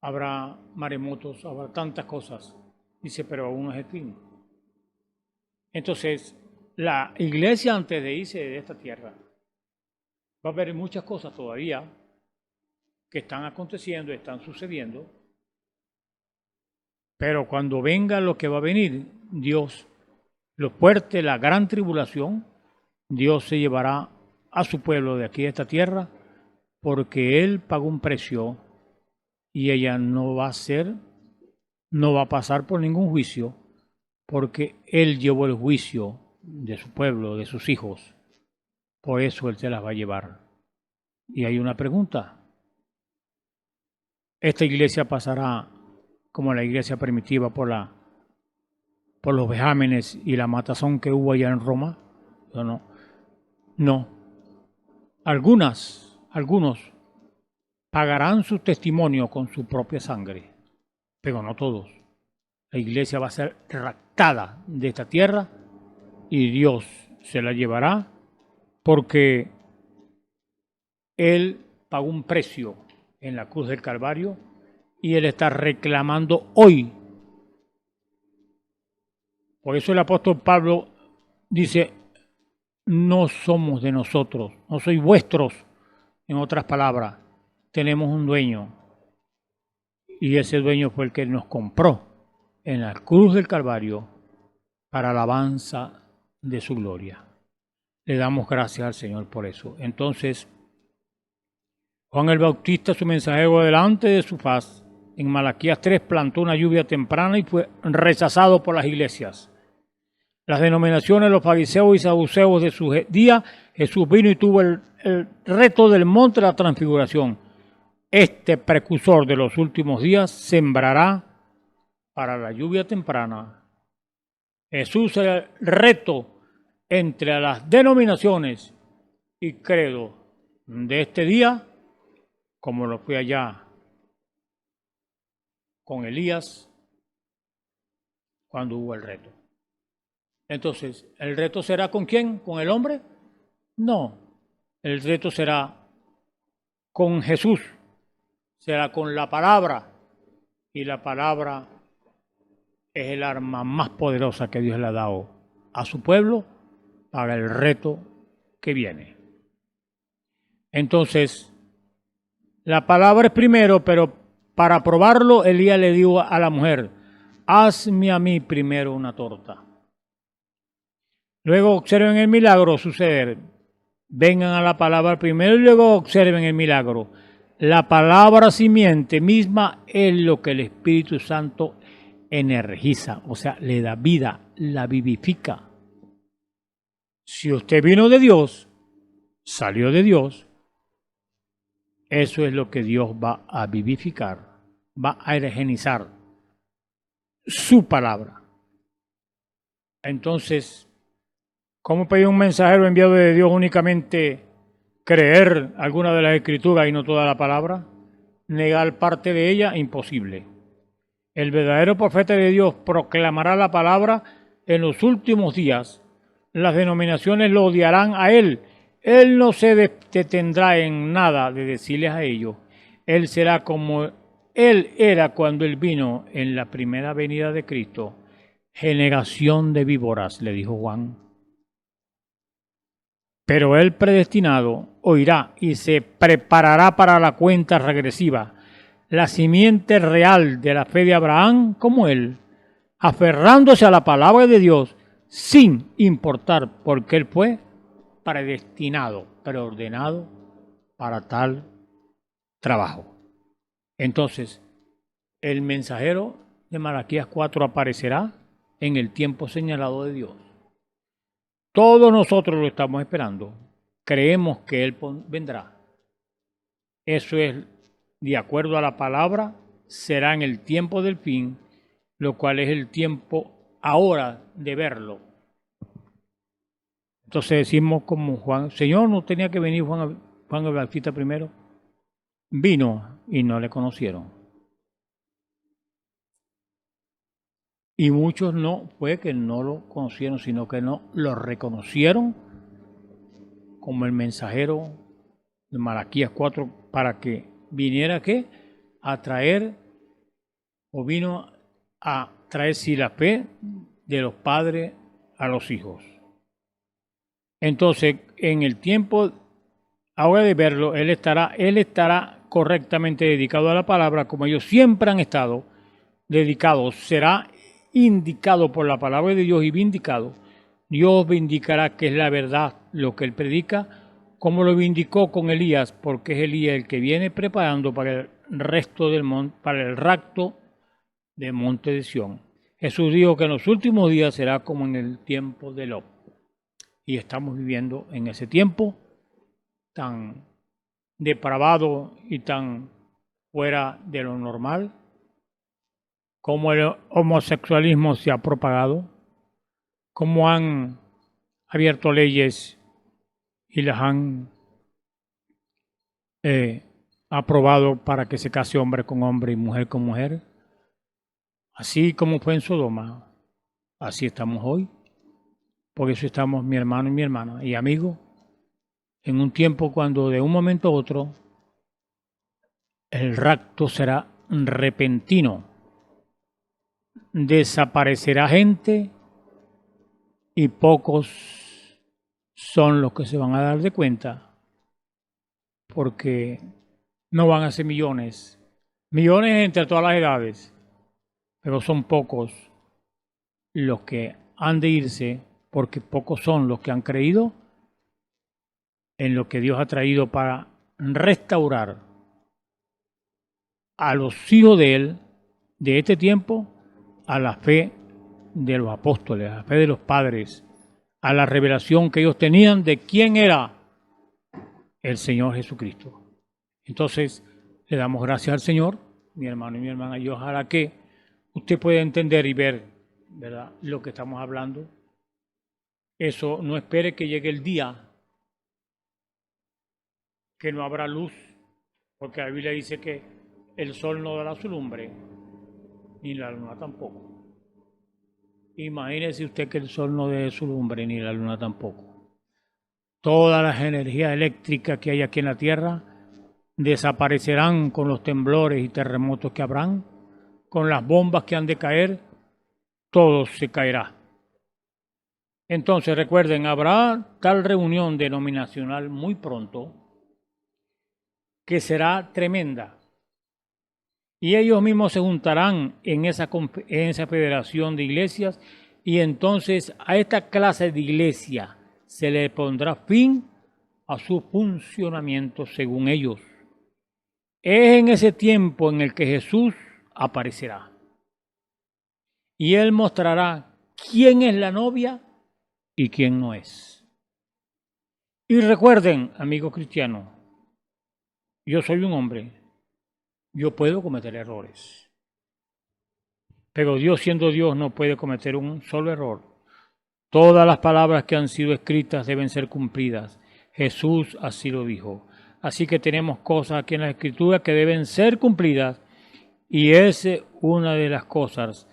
habrá maremotos, habrá tantas cosas. Dice, pero aún no es el fin. Entonces, la iglesia, antes de irse de esta tierra, va a haber muchas cosas todavía que están aconteciendo, están sucediendo, pero cuando venga lo que va a venir, Dios, lo fuerte, la gran tribulación, Dios se llevará a su pueblo de aquí de esta tierra, porque Él pagó un precio y ella no va a pasar por ningún juicio, porque Él llevó el juicio de su pueblo, de sus hijos. Por eso Él se las va a llevar. Y hay una pregunta. ¿Esta iglesia pasará como la iglesia primitiva por los vejámenes y la matazón que hubo allá en Roma? ¿O no? No. Algunos pagarán su testimonio con su propia sangre, pero no todos. La iglesia va a ser raptada de esta tierra y Dios se la llevará porque Él pagó un precio en la cruz del Calvario y Él está reclamando hoy. Por eso el apóstol Pablo dice, no somos de nosotros, no sois vuestros. En otras palabras, tenemos un dueño y ese dueño fue el que nos compró en la cruz del Calvario para alabanza de su gloria. Le damos gracias al Señor por eso. Entonces, Juan el Bautista, su mensajero delante de su faz, en Malaquías 3 plantó una lluvia temprana y fue rechazado por las iglesias. Las denominaciones, los fariseos y saduceos de su día, Jesús vino y tuvo el reto del monte de la transfiguración. Este precursor de los últimos días sembrará para la lluvia temprana. Jesús era el reto entre las denominaciones y credo de este día, como lo fue allá con Elías cuando hubo el reto. Entonces, ¿el reto será con quién? ¿Con el hombre? No, el reto será con Jesús, será con la palabra, y la palabra es el arma más poderosa que Dios le ha dado a su pueblo para el reto que viene. Entonces, la palabra es primero, pero para probarlo, Elías le dijo a la mujer, hazme a mí primero una torta. Luego observen el milagro suceder. Vengan a la palabra primero y luego observen el milagro. La palabra simiente misma es lo que el Espíritu Santo energiza, o sea, le da vida, la vivifica. Si usted vino de Dios, salió de Dios, eso es lo que Dios va a vivificar, va a energizar su palabra. Entonces, ¿cómo pedir un mensajero enviado de Dios únicamente creer alguna de las escrituras y no toda la palabra? Negar parte de ella, imposible. El verdadero profeta de Dios proclamará la palabra en los últimos días las denominaciones lo odiarán a él. Él no se detendrá en nada de decirles a ellos. Él será como él era cuando él vino en la primera venida de Cristo. Generación de víboras, le dijo Juan. Pero el predestinado oirá y se preparará para la cuenta regresiva, la simiente real de la fe de Abraham como él, aferrándose a la palabra de Dios sin importar porque él fue predestinado, preordenado para tal trabajo. Entonces, el mensajero de Malaquías 4 aparecerá en el tiempo señalado de Dios. Todos nosotros lo estamos esperando. Creemos que Él vendrá. Eso es, de acuerdo a la palabra, será en el tiempo del fin, lo cual es el tiempo ahora de verlo. Entonces decimos como Juan, Señor, ¿no tenía que venir Juan el Bautista primero? Vino y no le conocieron. Y muchos no fue que no lo conocieron, sino que no lo reconocieron como el mensajero de Malaquías 4 para que viniera ¿qué? A traer, o vino a traer si la fe de los padres a los hijos. Entonces, en el tiempo ahora de verlo, él estará correctamente dedicado a la palabra, como ellos siempre han estado dedicados. Será indicado por la palabra de Dios y vindicado. Dios vindicará que es la verdad lo que él predica, como lo vindicó con Elías, porque es Elías el que viene preparando para el resto del monte, para el rapto del monte de Sión. Jesús dijo que en los últimos días será como en el tiempo de Lot. Y estamos viviendo en ese tiempo tan depravado y tan fuera de lo normal, como el homosexualismo se ha propagado, como han abierto leyes y las han aprobado para que se case hombre con hombre y mujer con mujer. Así como fue en Sodoma, así estamos hoy. Por eso estamos mi hermano y mi hermana y amigos en un tiempo cuando de un momento a otro el rapto será repentino. Desaparecerá gente y pocos son los que se van a dar de cuenta, porque no van a ser millones entre todas las edades, pero son pocos los que han de irse, porque pocos son los que han creído en lo que Dios ha traído para restaurar a los hijos de Él de este tiempo a la fe de los apóstoles, a la fe de los padres, a la revelación que ellos tenían de quién era el Señor Jesucristo. Entonces, le damos gracias al Señor, mi hermano y mi hermana, y ojalá que usted pueda entender y ver, ¿verdad?, lo que estamos hablando. Eso, no espere que llegue el día que no habrá luz, porque la Biblia dice que el sol no dará su lumbre, ni la luna tampoco. Imagínese usted que el sol no dé su lumbre, ni la luna tampoco. Todas las energías eléctricas que hay aquí en la Tierra desaparecerán con los temblores y terremotos que habrán, con las bombas que han de caer, todo se caerá. Entonces recuerden, habrá tal reunión denominacional muy pronto que será tremenda. Y ellos mismos se juntarán en esa federación de iglesias, y entonces a esta clase de iglesia se le pondrá fin a su funcionamiento según ellos. Es en ese tiempo en el que Jesús aparecerá. Y Él mostrará quién es la novia y quién no es. Y recuerden, amigos cristianos, yo soy un hombre. Yo puedo cometer errores. Pero Dios, siendo Dios, no puede cometer un solo error. Todas las palabras que han sido escritas deben ser cumplidas. Jesús así lo dijo. Así que tenemos cosas aquí en la Escritura que deben ser cumplidas. Y esa es una de las cosas,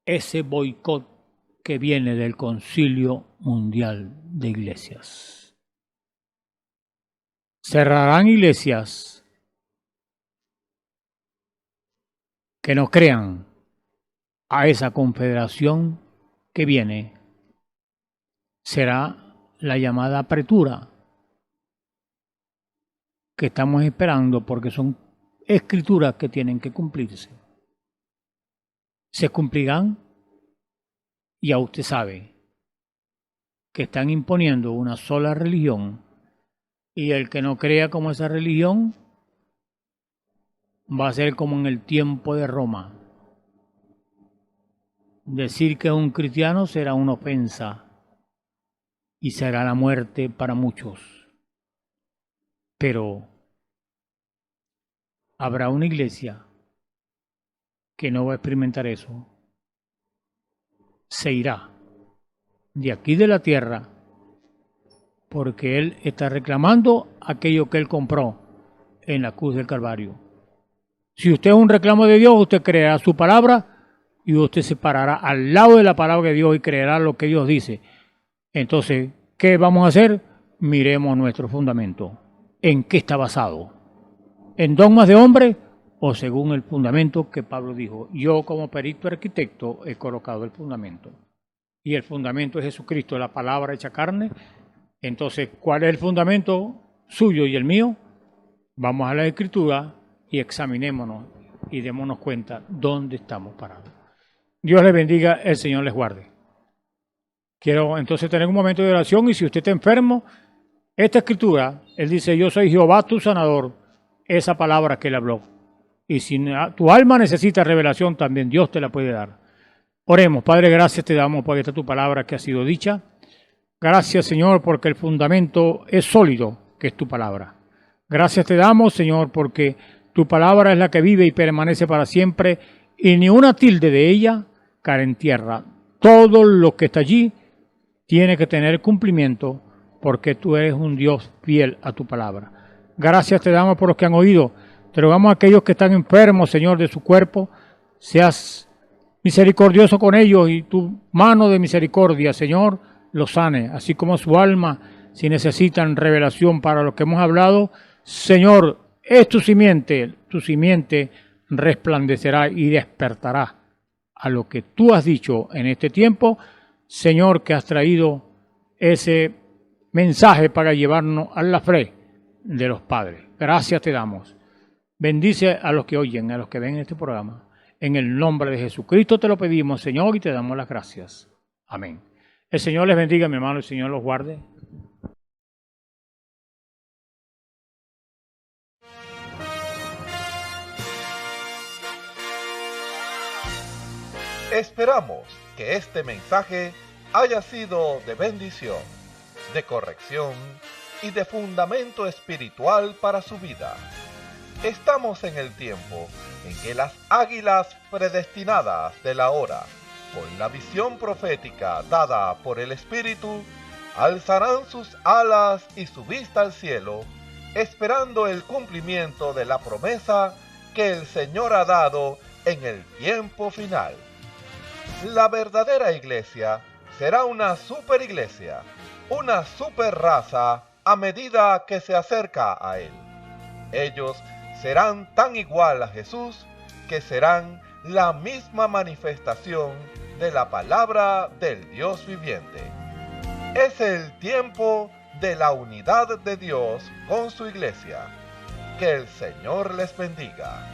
ese boicot que viene del Concilio mundial de iglesias. Cerrarán iglesias que no crean a esa confederación que viene. Será la llamada apertura que estamos esperando, porque son escrituras que tienen que cumplirse. Se cumplirán, y ya usted sabe que están imponiendo una sola religión, y el que no crea como esa religión va a ser como en el tiempo de Roma. Decir que es un cristiano será una ofensa y será la muerte para muchos. Pero habrá una iglesia que no va a experimentar eso. Se irá de aquí de la tierra porque Él está reclamando aquello que Él compró en la cruz del Calvario. Si usted es un reclamo de Dios, usted creerá su palabra y usted se parará al lado de la palabra de Dios y creerá lo que Dios dice. Entonces, ¿qué vamos a hacer? Miremos nuestro fundamento. ¿En qué está basado? ¿En dogmas de hombre o según el fundamento que Pablo dijo? Yo como perito arquitecto he colocado el fundamento. Y el fundamento es Jesucristo, la palabra hecha carne. Entonces, ¿cuál es el fundamento suyo y el mío? Vamos a la Escritura y examinémonos y démonos cuenta dónde estamos parados. Dios les bendiga, el Señor les guarde. Quiero entonces tener un momento de oración, y si usted está enfermo, esta escritura, Él dice, yo soy Jehová tu sanador, esa palabra que Él habló. Y si tu alma necesita revelación, también Dios te la puede dar. Oremos. Padre, gracias te damos por esta tu palabra que ha sido dicha. Gracias, Señor, porque el fundamento es sólido, que es tu palabra. Gracias te damos, Señor, porque tu palabra es la que vive y permanece para siempre, y ni una tilde de ella cae en tierra. Todo lo que está allí tiene que tener cumplimiento, porque tú eres un Dios fiel a tu palabra. Gracias te damos por los que han oído. Te rogamos a aquellos que están enfermos, Señor, de su cuerpo, seas misericordioso con ellos y tu mano de misericordia, Señor, los sane, así como su alma, si necesitan revelación para lo que hemos hablado. Señor, es tu simiente resplandecerá y despertará a lo que tú has dicho en este tiempo, Señor, que has traído ese mensaje para llevarnos a la fe de los padres. Gracias te damos. Bendice a los que oyen, a los que ven este programa. En el nombre de Jesucristo te lo pedimos, Señor, y te damos las gracias. Amén. El Señor les bendiga, mi hermano, el Señor los guarde. Esperamos que este mensaje haya sido de bendición, de corrección y de fundamento espiritual para su vida. Estamos en el tiempo en que las águilas predestinadas de la hora, con la visión profética dada por el Espíritu, alzarán sus alas y su vista al cielo, esperando el cumplimiento de la promesa que el Señor ha dado en el tiempo final. La verdadera iglesia será una superiglesia, una superraza a medida que se acerca a Él. Ellos serán tan igual a Jesús que serán la misma manifestación de la palabra del Dios viviente. Es el tiempo de la unidad de Dios con su iglesia. Que el Señor les bendiga.